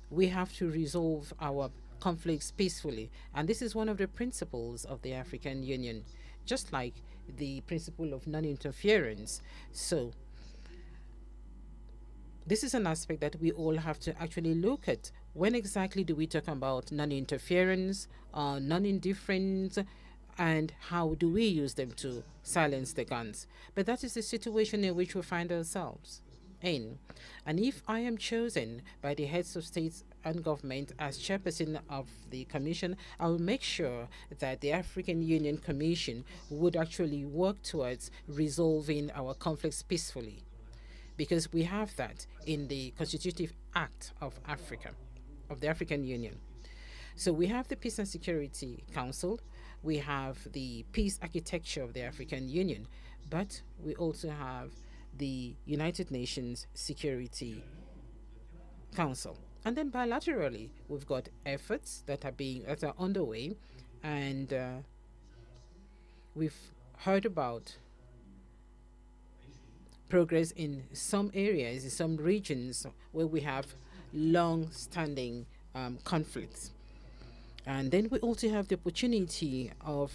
we have to resolve our conflicts peacefully, and this is one of the principles of the African Union, just like the principle of non-interference. So this is an aspect that we all have to actually look at. When exactly do we talk about non-interference, non-indifference, and how do we use them to silence the guns? But that is the situation in which we find ourselves in. And if I am chosen by the heads of states and government as chairperson of the commission, I will make sure that the African Union Commission would actually work towards resolving our conflicts peacefully, because we have that in the Constitutive Act of Africa, of the African Union. So we have the Peace and Security Council, we have the peace architecture of the African Union, but we also have the United Nations Security Council. And then bilaterally, we've got efforts that are underway, and we've heard about progress in some areas, in some regions where we have long-standing conflicts. And then we also have the opportunity of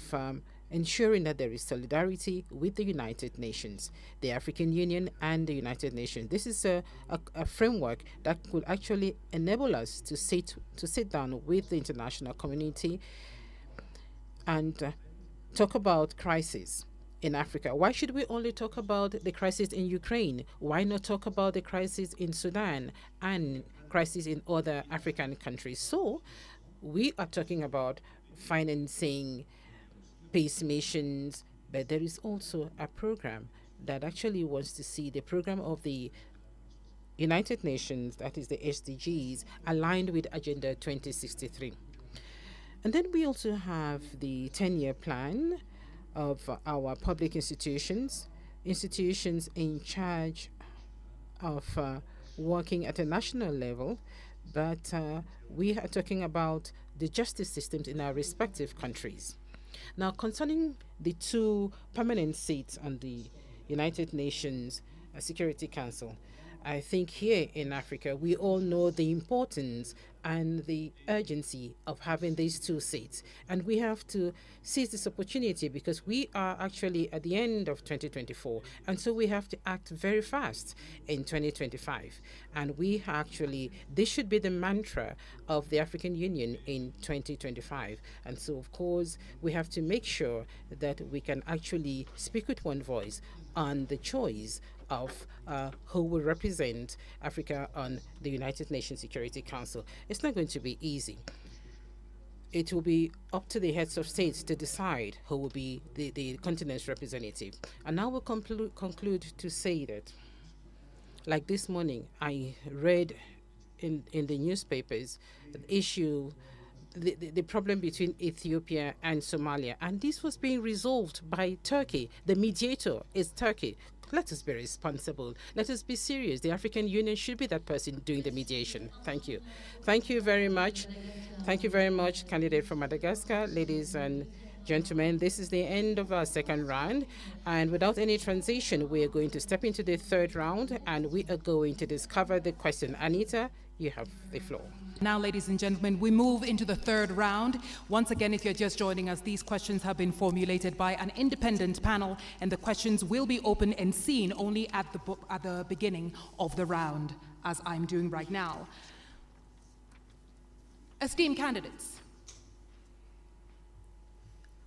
ensuring that there is solidarity with the United Nations, the African Union and the United Nations. This is a framework that could actually enable us to sit down with the international community and talk about crisis in Africa. Why should we only talk about the crisis in Ukraine? Why not talk about the crisis in Sudan and crisis in other African countries? So we are talking about financing peace missions, but there is also a program that actually wants to see the program of the United Nations, that is the SDGs, aligned with Agenda 2063. And then we also have the 10-year plan of our public institutions in charge of working at a national level, but we are talking about the justice systems in our respective countries. Now, concerning the 2 permanent seats on the United Nations Security Council, I think here in Africa, we all know the importance and the urgency of having these 2 seats. And we have to seize this opportunity because we are actually at the end of 2024. And so we have to act very fast in 2025. And this should be the mantra of the African Union in 2025. And so, of course, we have to make sure that we can actually speak with one voice on the choice of who will represent Africa on the United Nations Security Council. It's not going to be easy. It will be up to the heads of states to decide who will be the continent's representative. And now we'll conclude to say that, like this morning, I read in the newspapers the problem between Ethiopia and Somalia, and this was being resolved by Turkey. The mediator is Turkey. Let us be responsible. Let us be serious. The African Union should be that person doing the mediation. Thank you. Thank you very much. Thank you very much, candidate from Madagascar. Ladies and gentlemen, this is the end of our second round. And without any transition, we are going to step into the third round, and we are going to discover the question. Anita, you have the floor. Now, ladies and gentlemen, we move into the third round. Once again, if you're just joining us, these questions have been formulated by an independent panel, and the questions will be open and seen only at the beginning of the round, as I'm doing right now. Esteemed candidates,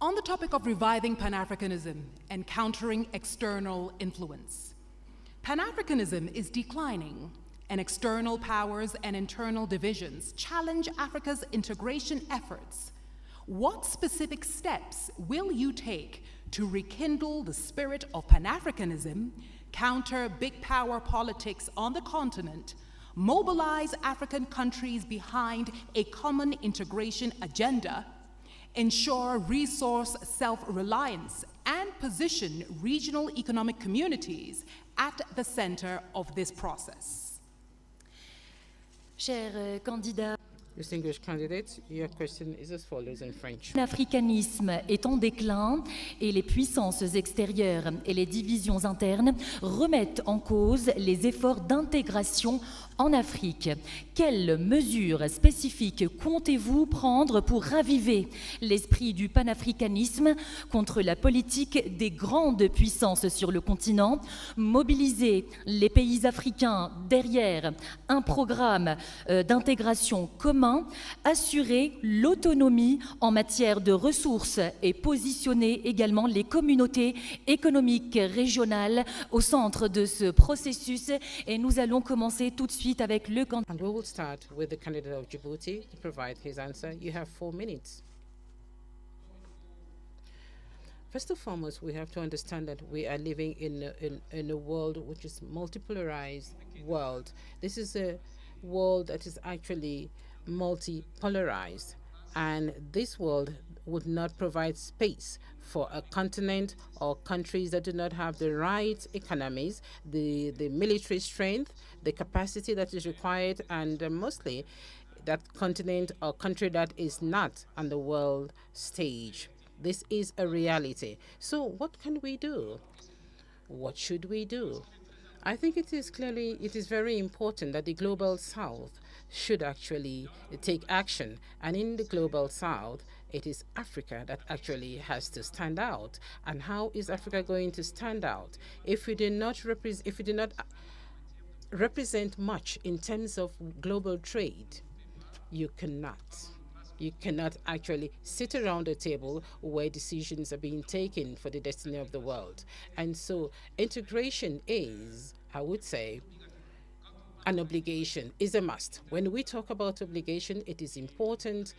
on the topic of reviving Pan-Africanism and countering external influence, Pan-Africanism is declining, and external powers and internal divisions challenge Africa's integration efforts. What specific steps will you take to rekindle the spirit of Pan-Africanism, counter big power politics on the continent, mobilize African countries behind a common integration agenda, ensure resource self-reliance, and position regional economic communities at the center of this process? Cher candidat, Distinguished candidates, your question is as follows in French. l'africanisme est en déclin et les puissances extérieures et les divisions internes remettent en cause les efforts d'intégration en Afrique. Quelles mesures spécifiques comptez-vous prendre pour raviver l'esprit du panafricanisme contre la politique des grandes puissances sur le continent, mobiliser les pays africains derrière un programme d'intégration commun, assurer l'autonomie en matière de ressources et positionner également les communautés économiques régionales au centre de ce processus? Et nous allons commencer tout de suite avec le candidat. And we will start with the candidate of Djibouti to provide his answer. You have 4 minutes. First and foremost, we have to understand that we are living in a world which is multipolarized world. This is a world that is actually multipolarized, and this world would not provide space for a continent or countries that do not have the right economies, the military strength, the capacity that is required, and mostly that continent or country that is not on the world stage. This is a reality. So what can we do? What should we do? I think it is very important that the Global South should actually take action. And in the Global South, it is Africa that actually has to stand out. And how is Africa going to stand out? If we do not represent much in terms of global trade, you cannot actually sit around a table where decisions are being taken for the destiny of the world. And so integration is, I would say, an obligation, is a must. When we talk about obligation, it is important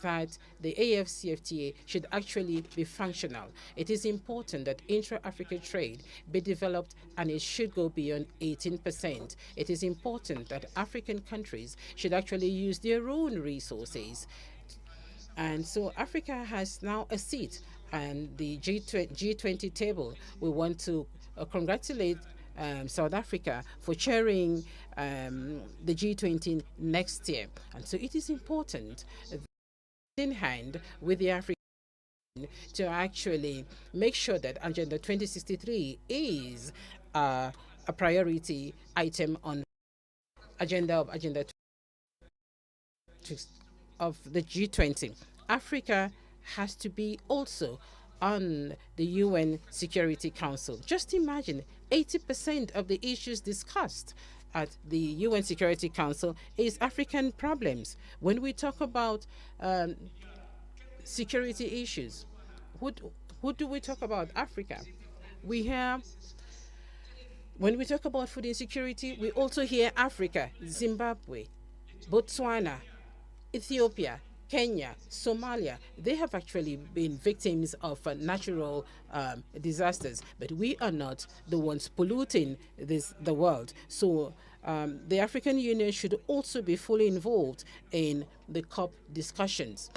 that the AFCFTA should actually be functional. It is important that intra-Africa trade be developed, and it should go beyond 18%. It is important that African countries should actually use their own resources. And so Africa has now a seat on the G20 table. We want to congratulate South Africa for chairing the G20 next year. And so it is important, in hand with the African Union, to actually make sure that Agenda 2063 is a priority item on agenda of the G20. Africa has to be also on the UN Security Council. Just imagine 80% of the issues discussed at the UN Security Council is African problems. When we talk about security issues, who do we talk about? Africa. When we talk about food insecurity, we also hear Africa, Zimbabwe, Botswana, Ethiopia, Kenya, Somalia. They have actually been victims of natural disasters, but we are not the ones polluting the world. So the African Union should also be fully involved in the COP discussions.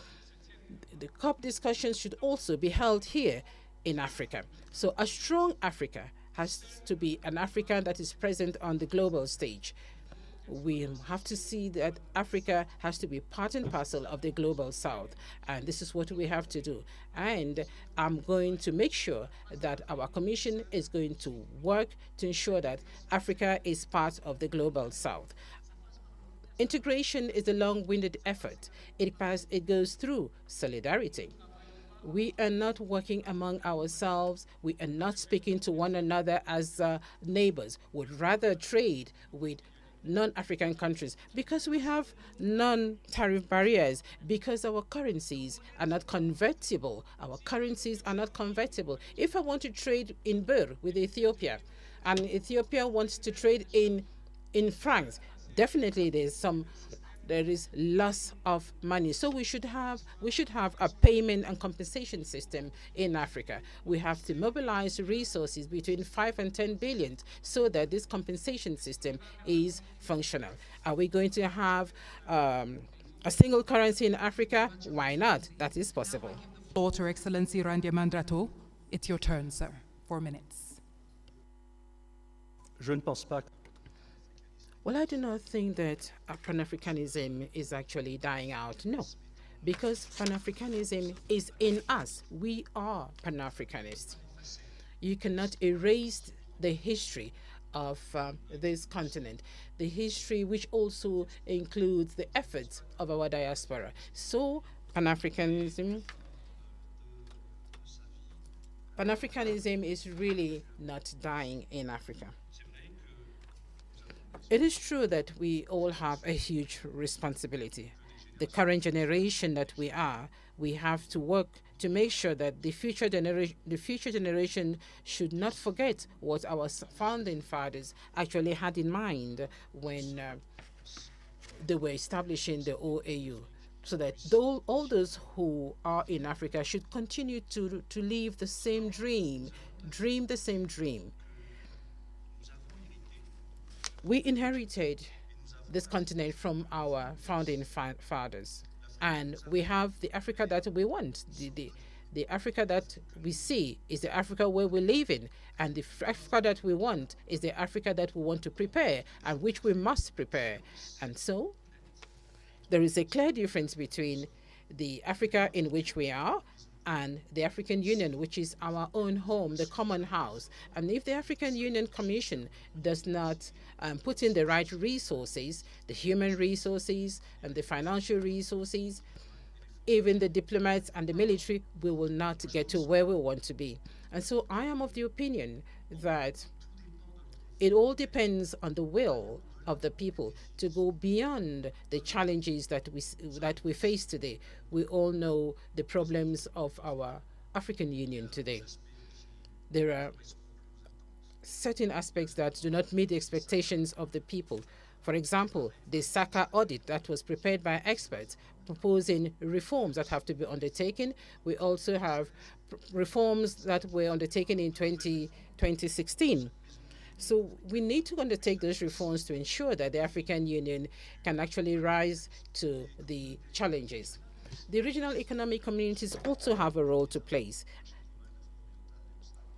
The COP discussions should also be held here in Africa. So a strong Africa has to be an Africa that is present on the global stage. We have to see that Africa has to be part and parcel of the Global South, and this is what we have to do. And I'm going to make sure that our Commission is going to work to ensure that Africa is part of the Global South. Integration is a long-winded effort. It goes through solidarity. We are not working among ourselves. We are not speaking to one another as neighbors. We'd rather trade with non-African countries because we have non-tariff barriers, because our currencies are not convertible. Our currencies are not convertible. If I want to trade in birr with Ethiopia, and Ethiopia wants to trade in francs, definitely there is loss of money. So we should have a payment and compensation system in Africa. We have to mobilize resources between 5 and 10 billion so that this compensation system is functional. Are we going to have a single currency in Africa? Why not? That is possible. Daughter Excellency Randia Mandrato, it's your turn, sir. 4 minutes. Je ne pense pas. Well, I do not think that Pan-Africanism is actually dying out. No, because Pan-Africanism is in us. We are Pan-Africanists. You cannot erase the history of this continent, the history which also includes the efforts of our diaspora. So Pan-Africanism is really not dying in Africa. It is true that we all have a huge responsibility. The current generation that we have to work to make sure that the future generation should not forget what our founding fathers actually had in mind when they were establishing the OAU, so that all those who are in Africa should continue to live the same dream the same dream. We inherited this continent from our founding fathers, and we have the Africa that we want. The Africa that we see is the Africa where we live in, and the Africa that we want is the Africa that we want to prepare and which we must prepare. And so there is a clear difference between the Africa in which we are and the African Union, which is our own home, the common house. And if the African Union Commission does not put in the right resources, the human resources and the financial resources, even the diplomats and the military, we will not get to where we want to be. And so I am of the opinion that it all depends on the will of the people to go beyond the challenges that we face today. We all know the problems of our African Union today. There are certain aspects that do not meet the expectations of the people. For example, the SACA audit that was prepared by experts proposing reforms that have to be undertaken. We also have reforms that were undertaken in 2016. So we need to undertake those reforms to ensure that the African Union can actually rise to the challenges. The regional economic communities also have a role to play.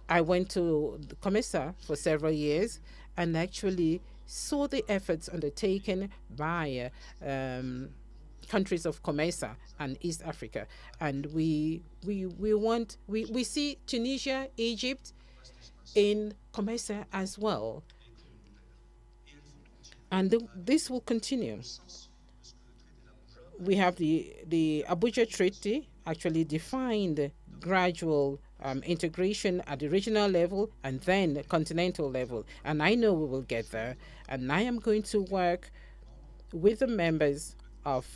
I went to COMESA for several years and actually saw the efforts undertaken by countries of COMESA and East Africa. And we see Tunisia, Egypt, in COMESA as well. And this will continue. We have the Abuja Treaty actually defined gradual integration at the regional level and then continental level. And I know we will get there. And I am going to work with the members of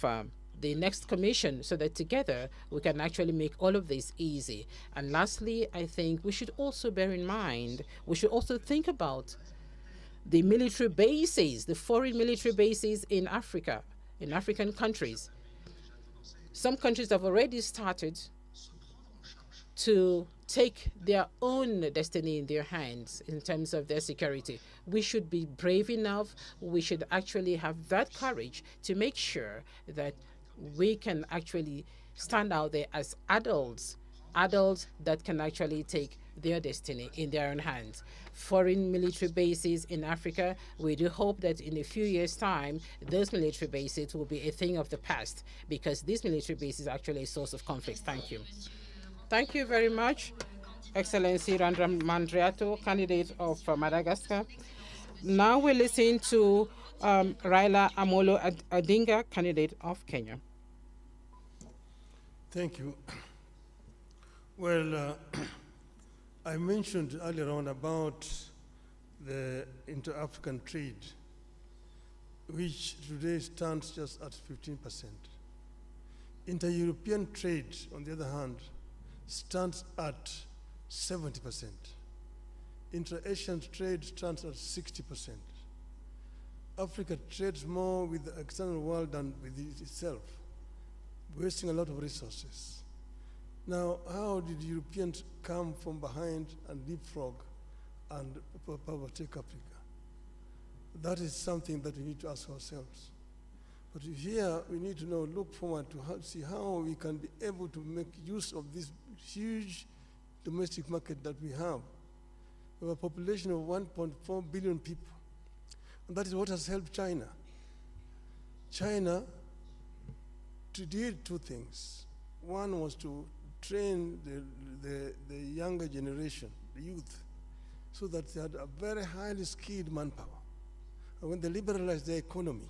the next commission so that together we can actually make all of this easy. And lastly, I think we should also bear in mind, we should also think about the military bases, the foreign military bases in Africa, in African countries. Some countries have already started to take their own destiny in their hands in terms of their security. We should be brave enough, we should actually have that courage to make sure that we can actually stand out there as adults that can actually take their destiny in their own hands. Foreign military bases in Africa, we do hope that in a few years' time, those military bases will be a thing of the past, because these military bases are actually a source of conflict. Thank you. Thank you very much, Excellency Raila Mandriato, candidate of Madagascar. Now we listen to Raila Odinga, candidate of Kenya. Thank you. Well, I mentioned earlier on about the inter-African trade, which today stands just at 15%. Inter-European trade, on the other hand, stands at 70%. Inter-Asian trade stands at 60%. Africa trades more with the external world than with itself, wasting a lot of resources. Now, how did Europeans come from behind and leapfrog and overtake Africa? That is something that we need to ask ourselves. But here we need to now look forward to see how we can be able to make use of this huge domestic market that we have. We have a population of 1.4 billion people. And that is what has helped China. China did two things. One was to train the younger generation, the youth, so that they had a very highly skilled manpower. And when they liberalized their economy,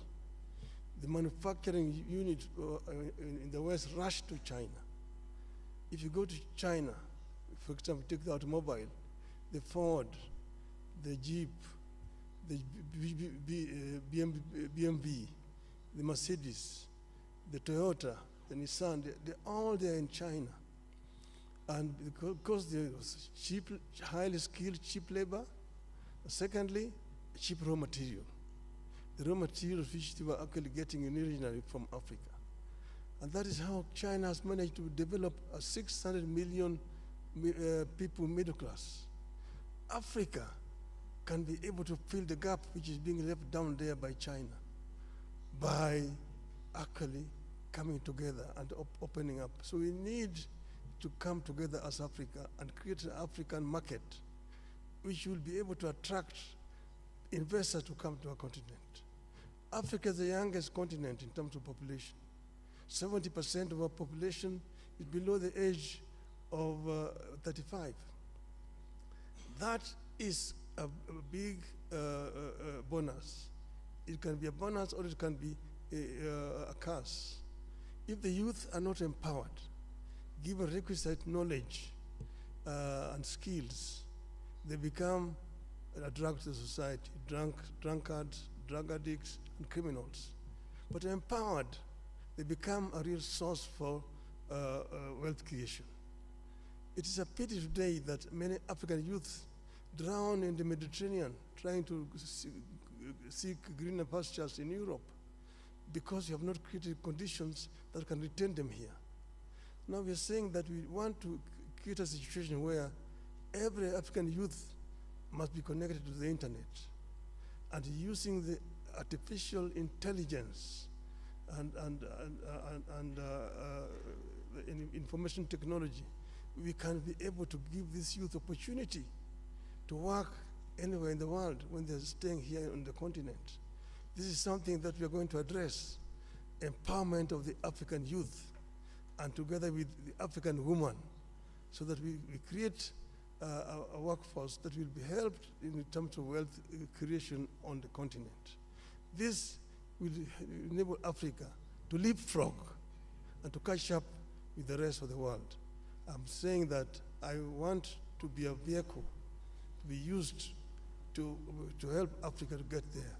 the manufacturing unit in the West rushed to China. If you go to China, for example, take the automobile, the Ford, the Jeep, the BMW, the Mercedes, the Toyota, the Nissan, they're all there in China. And because there was cheap, highly skilled, cheap labor, secondly, cheap raw material. The raw materials which they were actually getting originally from Africa. And that is how China has managed to develop a 600 million people middle class. Africa can be able to fill the gap which is being left down there by China by actually coming together and opening up. So we need to come together as Africa and create an African market which will be able to attract investors to come to our continent. Africa is the youngest continent in terms of population. 70% of our population is below the age of 35. That is a big bonus. It can be a bonus or it can be a curse. If the youth are not empowered, given requisite knowledge and skills, they become a drug to society, drunkards, drug addicts, and criminals. But empowered, they become a real source for wealth creation. It is a pity today that many African youths drown in the Mediterranean trying to seek greener pastures in Europe because you have not created conditions that can retain them here. Now we are saying that we want to create a situation where every African youth must be connected to the internet, and using the artificial intelligence and information technology, we can be able to give this youth opportunity to work anywhere in the world when they're staying here on the continent. This is something that we are going to address, empowerment of the African youth, and together with the African woman, so that we create a workforce that will be helped in terms of wealth creation on the continent. This will enable Africa to leapfrog and to catch up with the rest of the world. I'm saying that I want to be a vehicle to be used to help Africa to get there.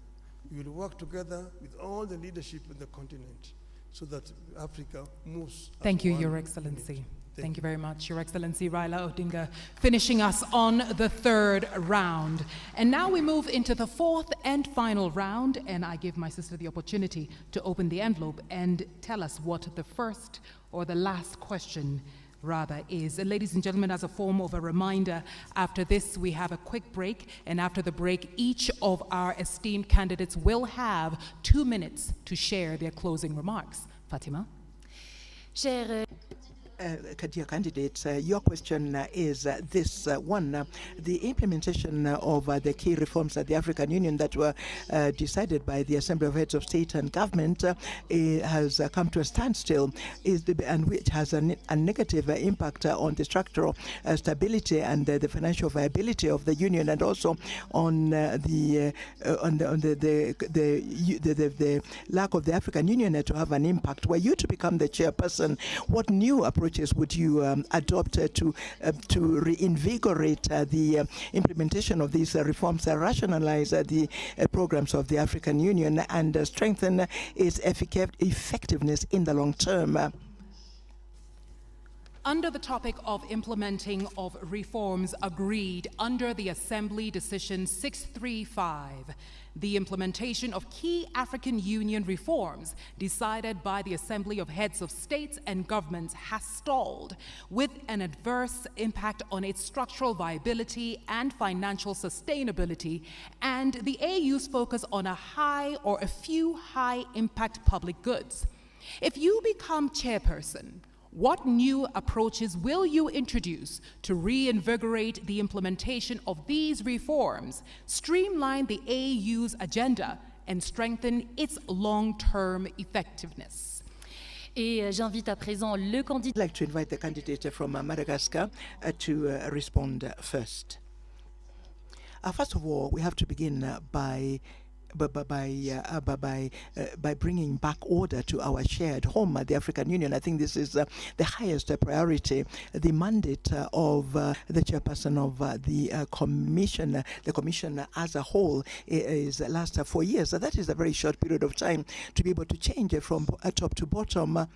We will work together with all the leadership in the continent so that Africa moves. Thank you, Your Excellency. Thank you very much, Your Excellency Raila Odinga, finishing us on the third round. And now we move into the fourth and final round, and I give my sister the opportunity to open the envelope and tell us what the first or the last question rather is. And ladies and gentlemen, as a form of a reminder, after this we have a quick break, and after the break each of our esteemed candidates will have 2 minutes to share their closing remarks. Fatima? Dear candidates, your question is this one. The implementation of the key reforms at the African Union that were decided by the Assembly of Heads of State and Government has come to a standstill, and which has a negative impact on the structural stability and the financial viability of the Union, and also on the lack of the African Union to have an impact. Were you to become the chairperson, what new approaches would you adopt to reinvigorate the implementation of these reforms, rationalize the programs of the African Union, and strengthen its effectiveness in the long term? under the topic of implementing of reforms agreed under the Assembly Decision 635, the implementation of key African Union reforms decided by the Assembly of Heads of States and Governments has stalled, with an adverse impact on its structural viability and financial sustainability, and the AU's focus on a few high-impact public goods. If you become chairperson, what new approaches will you introduce to reinvigorate the implementation of these reforms, streamline the AU's agenda, and strengthen its long-term effectiveness? Et j'invite à présent le candidat. I'd like to invite the candidate from Madagascar to respond first. First of all, we have to begin by bringing back order to our shared home, the African Union. I think this is the highest priority. The mandate of the chairperson of the commission as a whole is last 4 years. So that is a very short period of time to be able to change it from top to bottom.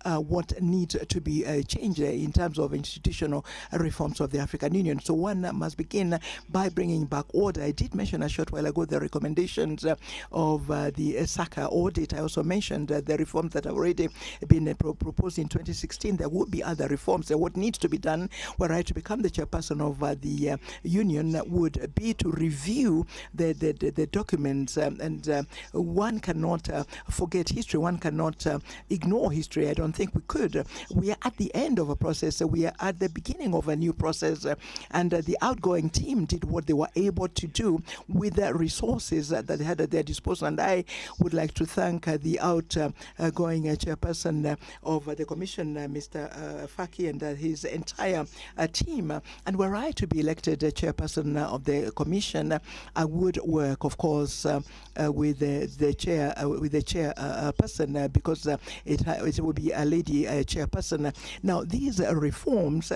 What needs to be changed in terms of institutional reforms of the African Union. So one must begin by bringing back order. I did mention a short while ago the recommendations of the SACA audit. I also mentioned the reforms that have already been proposed in 2016. There would be other reforms. What needs to be done were I to become the chairperson of the union would be to review the documents, and one cannot forget history. One cannot ignore history. I don't think we could. We are at the end of a process. We are at the beginning of a new process, and the outgoing team did what they were able to do with the resources that they had at their disposal. And I would like to thank the outgoing chairperson of the commission, Mr. Faki, and his entire team. And were I to be elected chairperson of the commission, I would work, of course, with the chairperson, because it would be a lady chairperson. Now, these reforms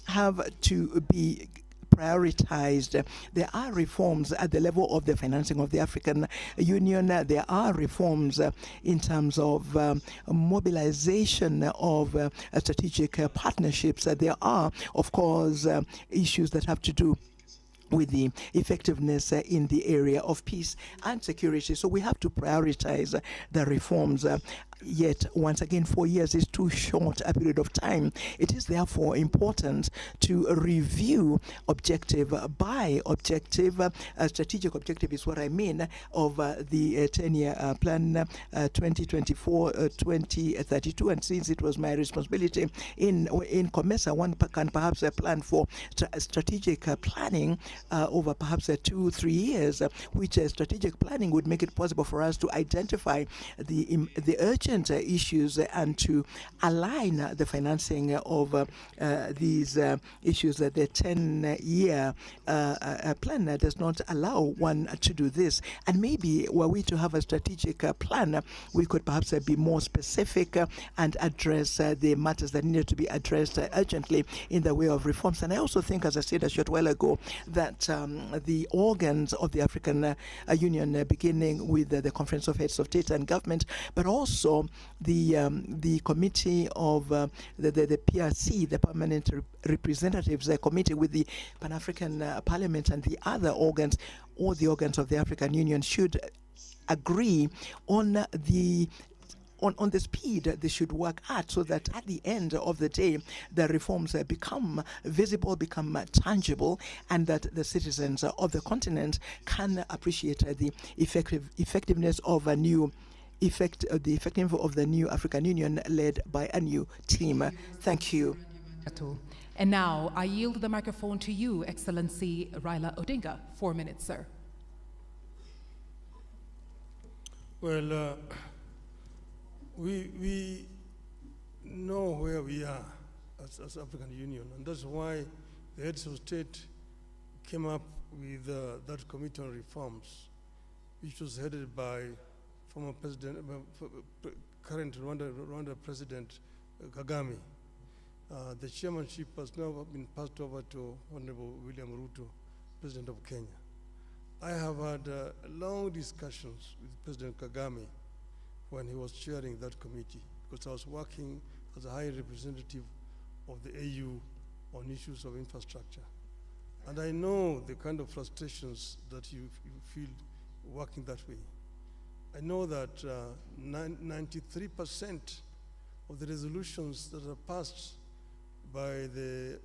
have to be prioritized. There are reforms at the level of the financing of the African Union. There are reforms in terms of mobilization of strategic partnerships. There are, of course, issues that have to do with the effectiveness in the area of peace and security. So we have to prioritize the reforms. Yet, once again, 4 years is too short a period of time. It is therefore important to review objective by objective. Strategic objective is what I mean of the 10-year plan 2024-2032. And since it was my responsibility in COMESA, one can perhaps plan for strategic planning over perhaps 2-3 years, which strategic planning would make it possible for us to identify the urgent issues and to align the financing of these issues. The 10-year plan does not allow one to do this. And maybe were we to have a strategic plan, we could perhaps be more specific and address the matters that needed to be addressed urgently in the way of reforms. And I also think, as I said a short while ago, that the organs of the African Union, beginning with the Conference of Heads of State and Government, but also the committee of the PRC, the Permanent Representatives Committee, with the Pan-African Parliament and the other organs, all the organs of the African Union should agree on the speed they should work at, so that at the end of the day, the reforms become visible, become tangible, and that the citizens of the continent can appreciate the effectiveness of a new the effectiveness of the new African Union led by a new team. Thank you. And now I yield the microphone to you, Excellency Raila Odinga. 4 minutes, sir. Well, we know where we are as African Union, and that's why the heads of state came up with that committee on reforms, which was headed by former president, current Rwanda President Kagame. The chairmanship has now been passed over to Honorable William Ruto, President of Kenya. I have had long discussions with President Kagame when he was chairing that committee, because I was working as a high representative of the AU on issues of infrastructure. And I know the kind of frustrations that you feel working that way. I know that 93% of the resolutions that are passed by the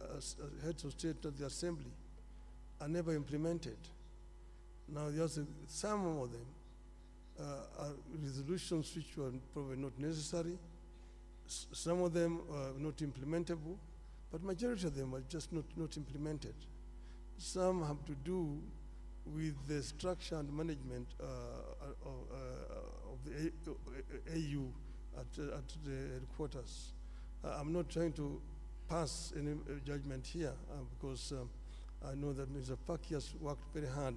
heads of state at the assembly are never implemented. Now, there's some of them are resolutions which were probably not necessary. Some of them are not implementable, but majority of them are just not implemented. Some have to do with the structure and management of the AU at the headquarters. I'm not trying to pass any judgment here because I know that Mr. Paki has worked very hard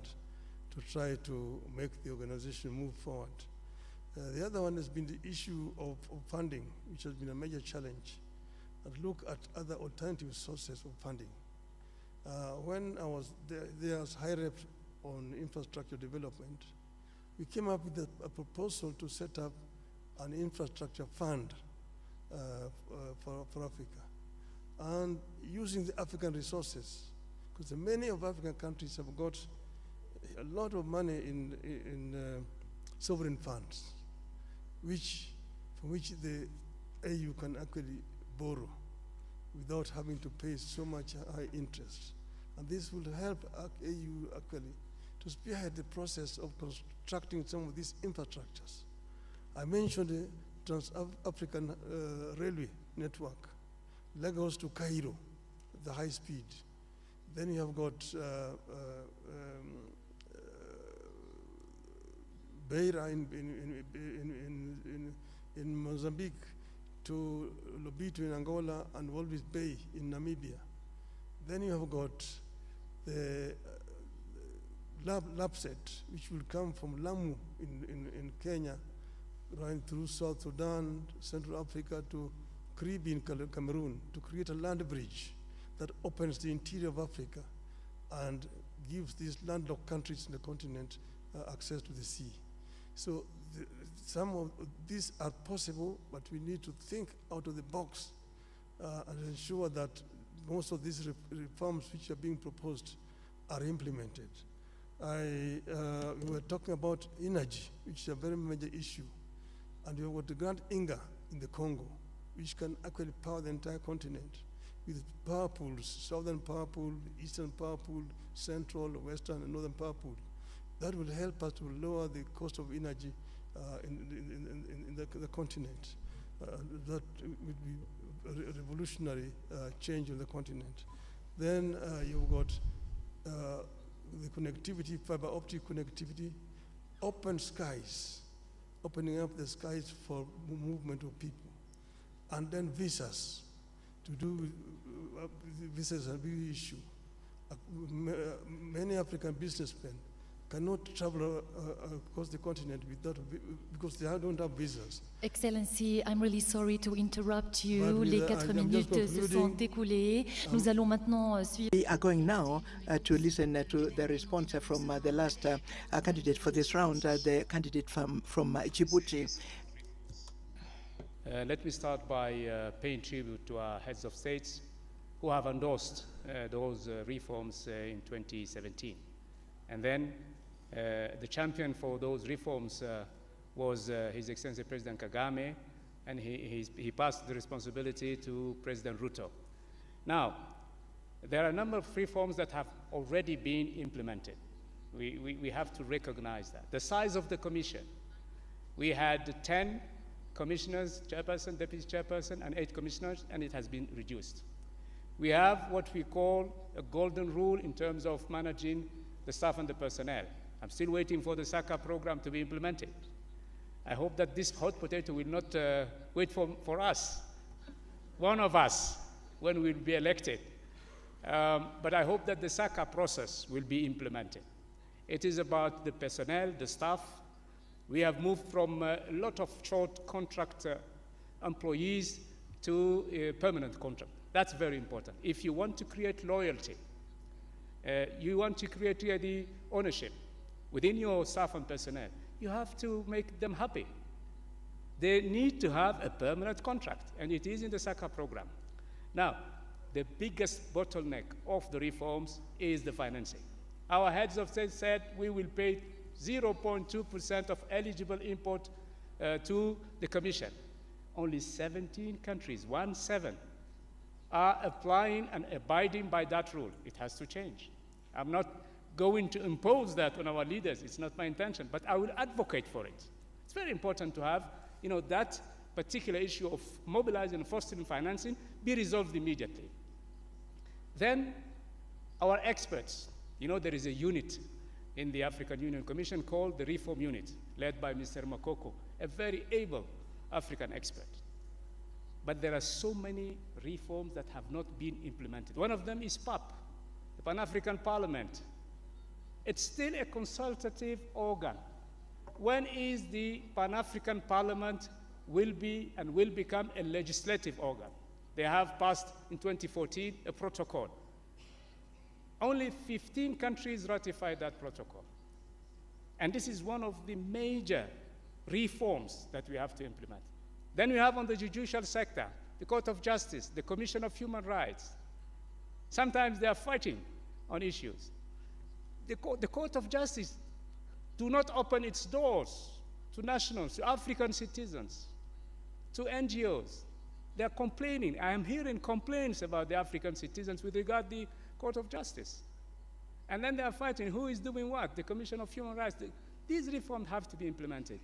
to try to make the organization move forward. The other one has been the issue of funding, which has been a major challenge, and look at other alternative sources of funding. When I was there as high rep on infrastructure development, we came up with a proposal to set up an infrastructure fund for Africa, and using the African resources, because many of African countries have got a lot of money in sovereign funds, from which the AU can actually borrow without having to pay so much high interest. And this will help AU actually to spearhead the process of constructing some of these infrastructures. I mentioned the Trans-African Railway network, Lagos to Cairo, the high speed. Then you have got Beira in Mozambique to Lobito in Angola and Walvis Bay in Namibia. Then you have got the LAPSET, which will come from Lamu in Kenya, running through South Sudan, Central Africa to Kribi in Cameroon, to create a land bridge that opens the interior of Africa and gives these landlocked countries in the continent access to the sea. So some of these are possible, but we need to think out of the box and ensure that most of these reforms which are being proposed are implemented. We were talking about energy, which is a very major issue. And we have got the Grand Inga in the Congo, which can actually power the entire continent with power pools, southern power pool, eastern power pool, central, western, and northern power pool. That will help us to lower the cost of energy in the continent. That would be a revolutionary change on the continent. Then you've got the connectivity, fiber optic connectivity, open skies, opening up the skies for movement of people. And then visas, to do visas are a big issue. Many African businessmen cannot travel across the continent because they don't have visas. Excellency, I'm really sorry to interrupt you. Les 4 minutes se sont écoulées. Nous allons maintenant suivre. We are going now to listen to the response from the last candidate for this round, the candidate from Djibouti. Let me start by paying tribute to our heads of states who have endorsed those reforms in 2017. And then the champion for those reforms was His Excellency President Kagame, and he passed the responsibility to President Ruto. Now, there are a number of reforms that have already been implemented. We have to recognize that. The size of the commission, we had 10 commissioners, chairperson, deputy chairperson, and 8 commissioners, and it has been reduced. We have what we call a golden rule in terms of managing the staff and the personnel. I'm still waiting for the SACA program to be implemented. I hope that this hot potato will not wait for us, one of us, when we'll be elected. But I hope that the SACA process will be implemented. It is about the personnel, the staff. We have moved from a lot of short contract employees to a permanent contract. That's very important. If you want to create loyalty, you want to create the ownership within your staff and personnel, you have to make them happy. They need to have a permanent contract, and it is in the SACA program. Now, the biggest bottleneck of the reforms is the financing. Our heads of state said we will pay 0.2% of eligible import to the Commission. Only 17 countries, 17, are applying and abiding by that rule. It has to change. I'm not going to impose that on our leaders. It's not my intention, but I will advocate for it. It's very important to have, that particular issue of mobilizing and fostering financing be resolved immediately. Then our experts, there is a unit in the African Union Commission called the Reform Unit, led by Mr. Makoko, a very able African expert. But there are so many reforms that have not been implemented. One of them is PAP, the Pan-African Parliament. It's still a consultative organ. When is the Pan-African Parliament will become a legislative organ? They have passed in 2014 a protocol. Only 15 countries ratified that protocol. And this is one of the major reforms that we have to implement. Then we have on the judicial sector, the Court of Justice, the Commission of Human Rights. Sometimes they are fighting on issues. The Court of Justice do not open its doors to nationals, to African citizens, to NGOs. They are complaining. I am hearing complaints about the African citizens with regard to the Court of Justice. And then they are fighting who is doing what, the Commission of Human Rights. These reforms have to be implemented.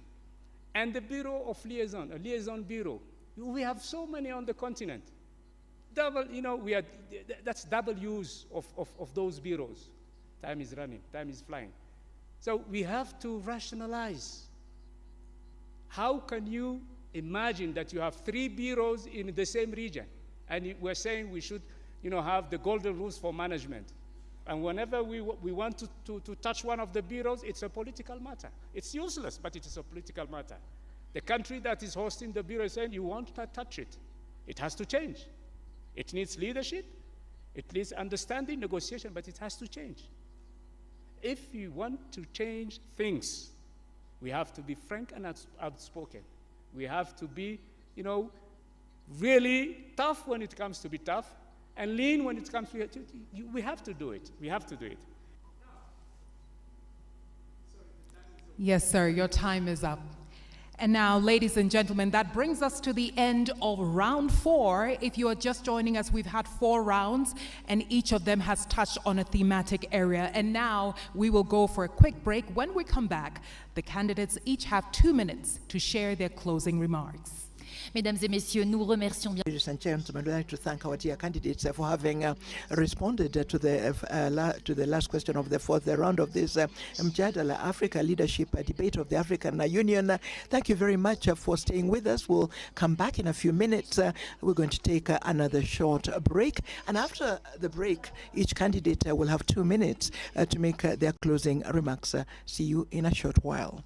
And the Bureau of Liaison, a liaison bureau, we have so many on the continent. That's double use of those bureaus. Time is running, time is flying. So we have to rationalize. How can you imagine that you have 3 bureaus in the same region? And we're saying we should have the golden rules for management. And whenever we want to touch one of the bureaus, it's a political matter. It's useless, but it is a political matter. The country that is hosting the bureau is saying, you won't touch it. It has to change. It needs leadership. It needs understanding, negotiation, but it has to change. If you want to change things, we have to be frank and outspoken. We have to be, really tough when it comes to be tough, and lean when it comes to we have to do it. We have to do it. Yes, sir, your time is up. And now, ladies and gentlemen, that brings us to the end of round 4. If you are just joining us, we've had 4 rounds, and each of them has touched on a thematic area. And now we will go for a quick break. When we come back, the candidates each have 2 minutes to share their closing remarks. Mesdames et messieurs, nous remercions bien. Ladies and gentlemen, we'd like to thank our dear candidates for having responded to the last question of the 4th round of this Mjadala Afrika Leadership Debate of the African Union. Thank you very much for staying with us. We'll come back in a few minutes. We're going to take another short break. And after the break, each candidate will have 2 minutes to make their closing remarks. See you in a short while.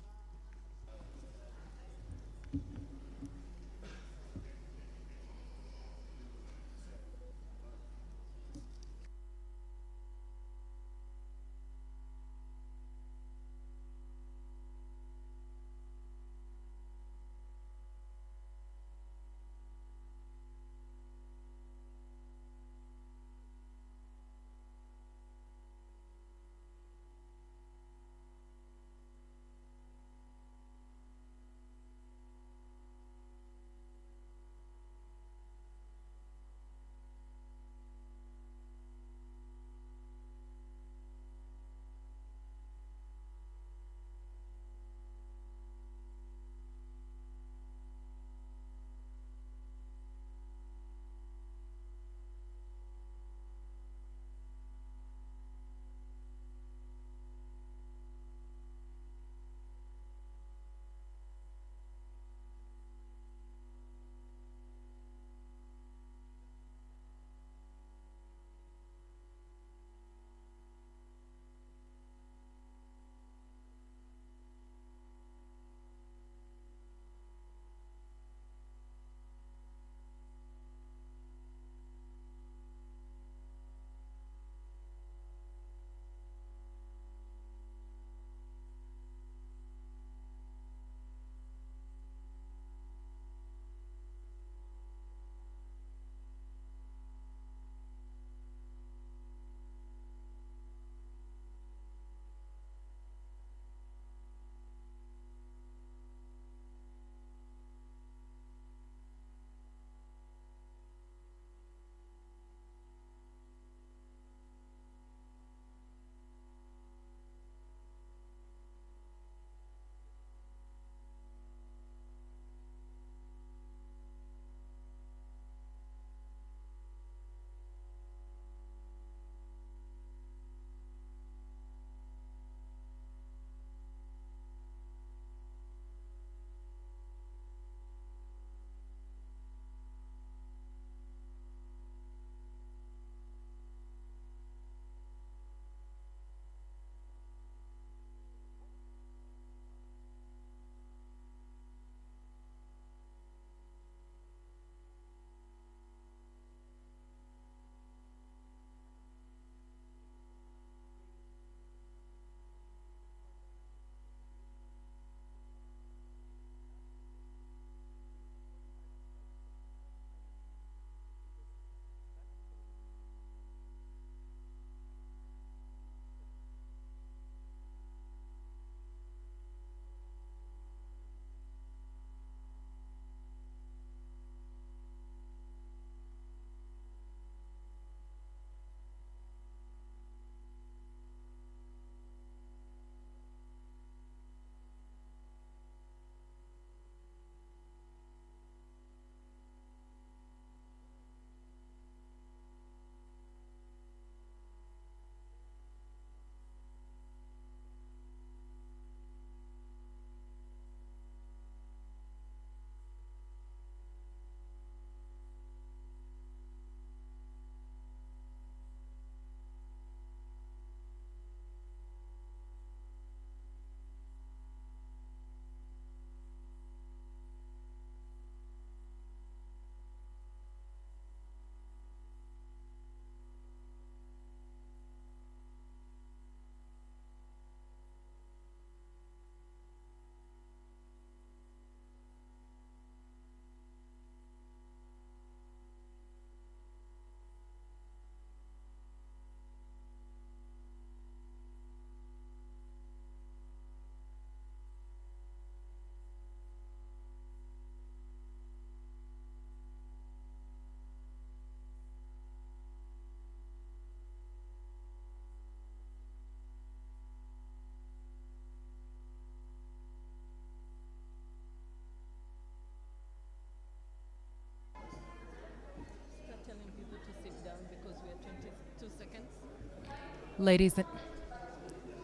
Ladies and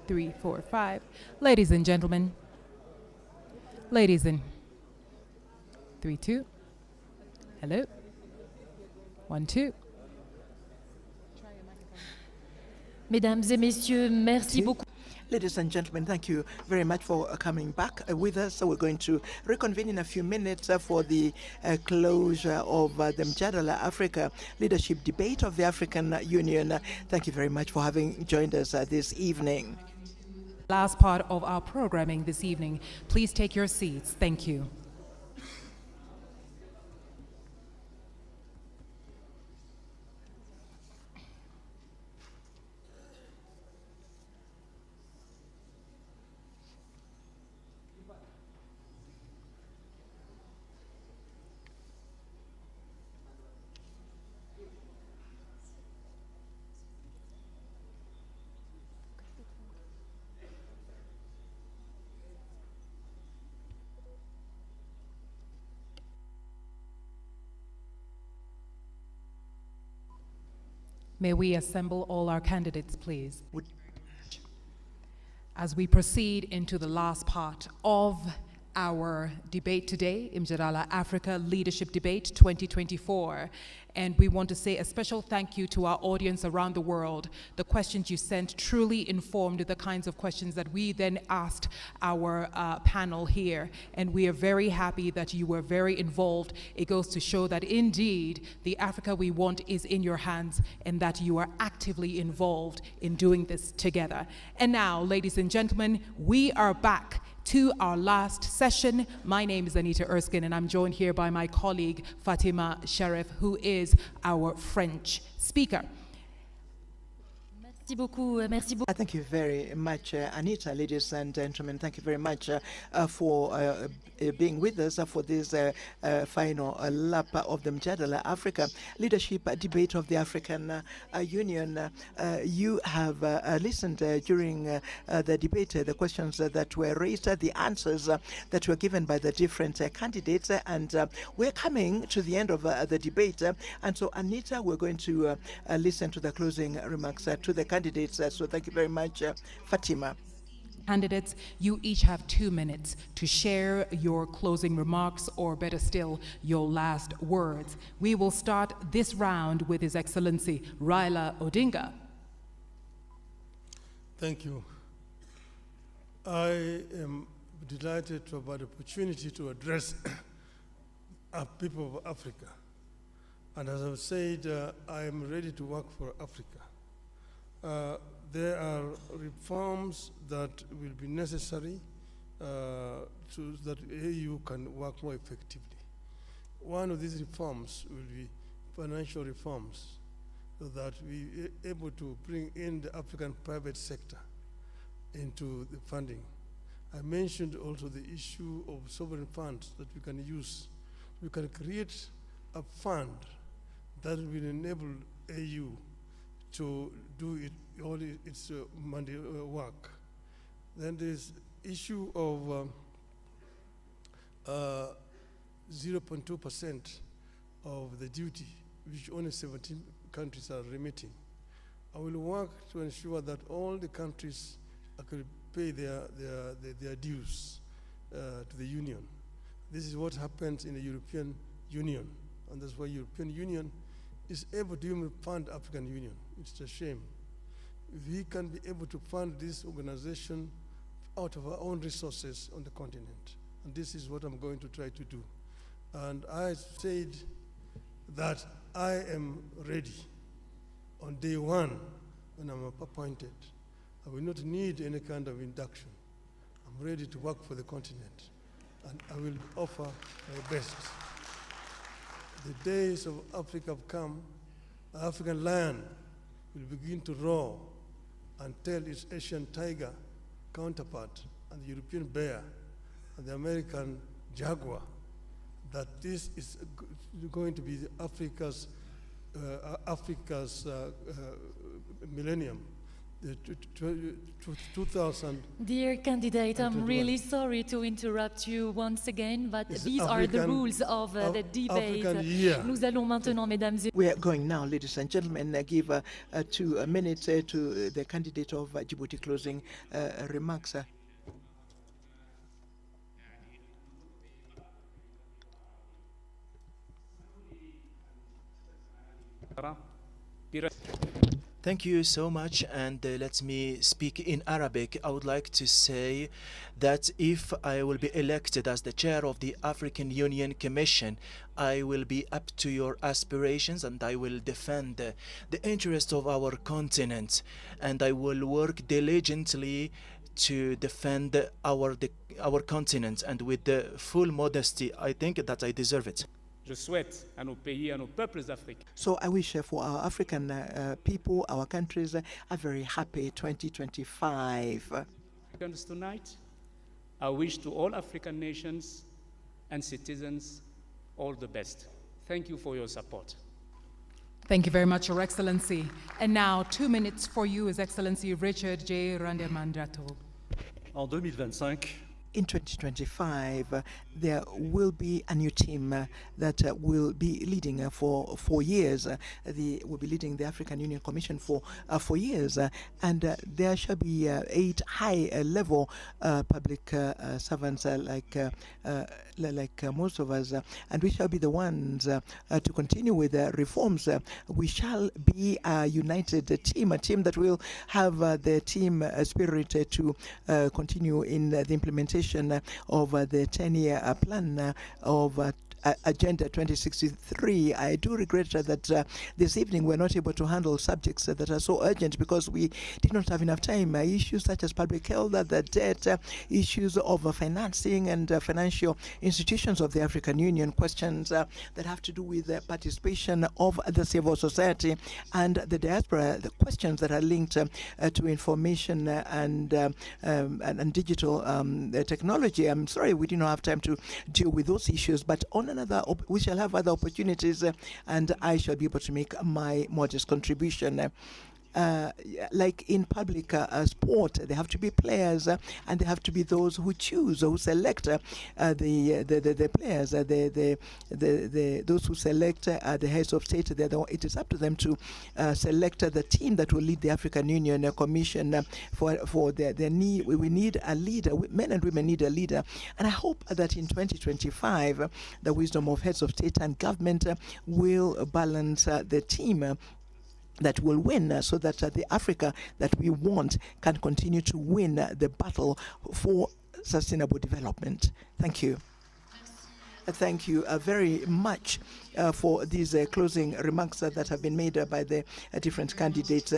3, 4, 5. Ladies and gentlemen. Ladies and 3, 2. Hello. 1, 2. Mesdames et messieurs, merci beaucoup. Ladies and gentlemen, thank you very much for coming back with us. So we're going to reconvene in a few minutes for the closure of the Mjadala Afrika Leadership Debate of the African Union. Thank you very much for having joined us this evening. Last part of our programming this evening. Please take your seats. Thank you. May we assemble all our candidates, please. As we proceed into the last part of our debate today, Mjadala Afrika Leadership Debate 2024. And we want to say a special thank you to our audience around the world. The questions you sent truly informed the kinds of questions that we then asked our panel here. And we are very happy that you were very involved. It goes to show that indeed the Africa we want is in your hands and that you are actively involved in doing this together. And now, ladies and gentlemen, we are back to our last session. My name is Anita Erskine, and I'm joined here by my colleague Fatima Sharif, who is our French speaker. Merci beaucoup. Merci beaucoup. Thank you very much, Anita. Ladies and gentlemen, thank you very much for being with us for this final lap of the Mjadala Afrika Leadership Debate of the African Union. You have listened during the debate, the questions that were raised, the answers that were given by the different candidates, and we're coming to the end of the debate. And so, Anita, we're going to listen to the closing remarks to the candidates. So thank you very much, Fatima. Candidates, you each have 2 minutes to share your closing remarks, or better still, your last words. We will start this round with His Excellency Raila Odinga. Thank you. I am delighted to have had the opportunity to address our people of Africa. And as I've said, I am ready to work for Africa. There are reforms that will be necessary so that AU can work more effectively. One of these reforms will be financial reforms, so that we are able to bring in the African private sector into the funding. I mentioned also the issue of sovereign funds that we can use. We can create a fund that will enable AU to do all its money work. Then there's issue of 0.2% of the duty, which only 17 countries are remitting. I will work to ensure that all the countries can pay their dues to the Union. This is what happens in the European Union, and that's why European Union is able to even fund African Union. It's a shame. If we can be able to fund this organization out of our own resources on the continent, and this is what I'm going to try to do. And I said that I am ready on day one when I'm appointed. I will not need any kind of induction. I'm ready to work for the continent, and I will offer my best. The days of Africa have come. The African lion will begin to roar and tell its Asian tiger counterpart and the European bear and the American jaguar that this is going to be Africa's millennium. 2000. Dear candidate, I'm really sorry to interrupt you once again, but these are the rules of the debate. Nous allons maintenant, mesdames et We are going now, ladies and gentlemen, give 2 minutes to the candidate of Djibouti closing remarks. Thank you so much, and let me speak in Arabic. I would like to say that if I will be elected as the chair of the African Union Commission, I will be up to your aspirations and I will defend the interests of our continent, and I will work diligently to defend our continent, and with the full modesty, I think that I deserve it. Je souhaite à nos pays, à nos peuples africains. So I wish for our African people, our countries, a very happy 2025. Tonight, I wish to all African nations and citizens all the best. Thank you for your support. Thank you very much, Your Excellency. And now, 2 minutes for you, His Excellency Richard J. Randemandrato. En 2025, in 2025, there will be a new team that will be leading for 4 years. Will be leading the African Union Commission for 4 years, and there shall be 8 high-level public servants like most of us, and we shall be the ones to continue with reforms. We shall be a united team, a team that will have the team spirit to continue in the implementation of the 10-year plan of Agenda 2063. I do regret that this evening we're not able to handle subjects that are so urgent because we did not have enough time. Issues such as public health, the debt, issues of financing and financial institutions of the African Union, questions that have to do with the participation of the civil society and the diaspora, the questions that are linked to information and digital technology. I'm sorry we did not have time to deal with those issues, but on we shall have other opportunities, and I shall be able to make my modest contribution. Like in public sport, there have to be players, and there have to be those who choose, who select the players. Those who select the heads of state. It is up to them to select the team that will lead the African Union Commission. For their need, we need a leader. Men and women need a leader, and I hope that in 2025, the wisdom of heads of state and government will balance the team that will win, so that the Africa that we want can continue to win the battle for sustainable development. Thank you. Thank you very much for these closing remarks that have been made by the different candidates.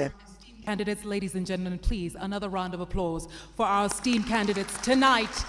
Candidates, ladies and gentlemen, please, another round of applause for our esteemed candidates. Tonight,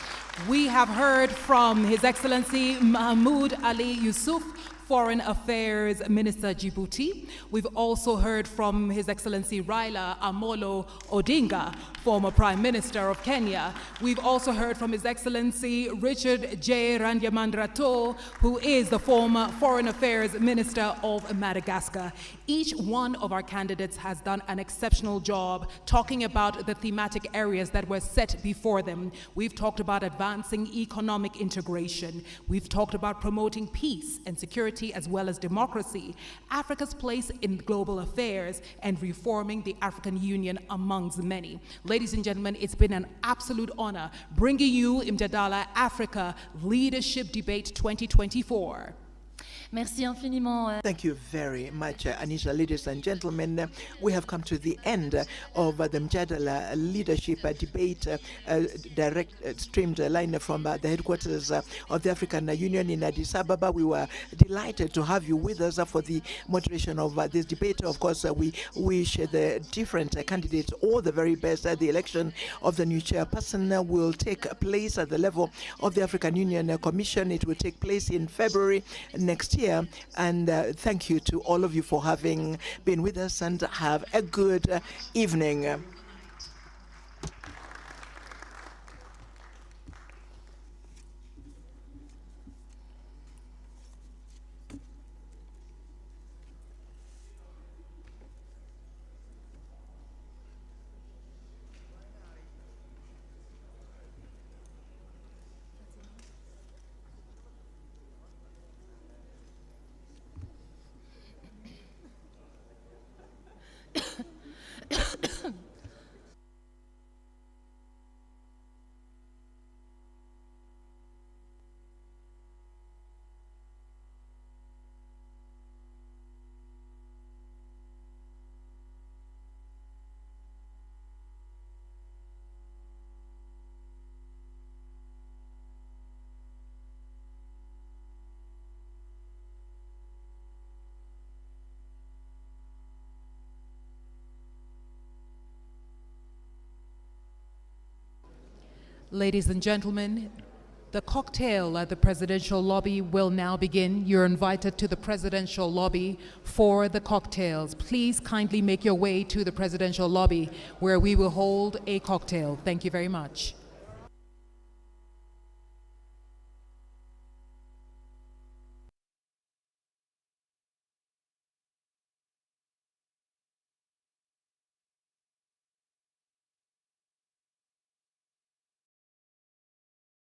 we have heard from His Excellency Mahmoud Ali Yusuf, Foreign Affairs Minister Djibouti. We've also heard from His Excellency Raila Amolo Odinga, former Prime Minister of Kenya. We've also heard from His Excellency Richard J. Randemandrato, who is the former Foreign Affairs Minister of Madagascar. Each one of our candidates has done an exceptional job talking about the thematic areas that were set before them. We've talked about advancing economic integration. We've talked about promoting peace and security as well as democracy, Africa's place in global affairs, and reforming the African Union amongst many. Ladies and gentlemen, it's been an absolute honor bringing you Mjadala Afrika Leadership Debate 2024. Merci infiniment. Thank you very much, Anisha. Ladies and gentlemen, we have come to the end of the Mjadala Leadership Debate, direct streamed line from the headquarters of the African Union in Addis Ababa. We were delighted to have you with us for the moderation of this debate. Of course, we wish the different candidates all the very best. The election of the new chairperson will take place at the level of the African Union Commission. It will take place in February next year. And thank you to all of you for having been with us, and have a good evening. Ladies and gentlemen, the cocktail at the presidential lobby will now begin. You're invited to the presidential lobby for the cocktails. Please kindly make your way to the presidential lobby where we will hold a cocktail. Thank you very much.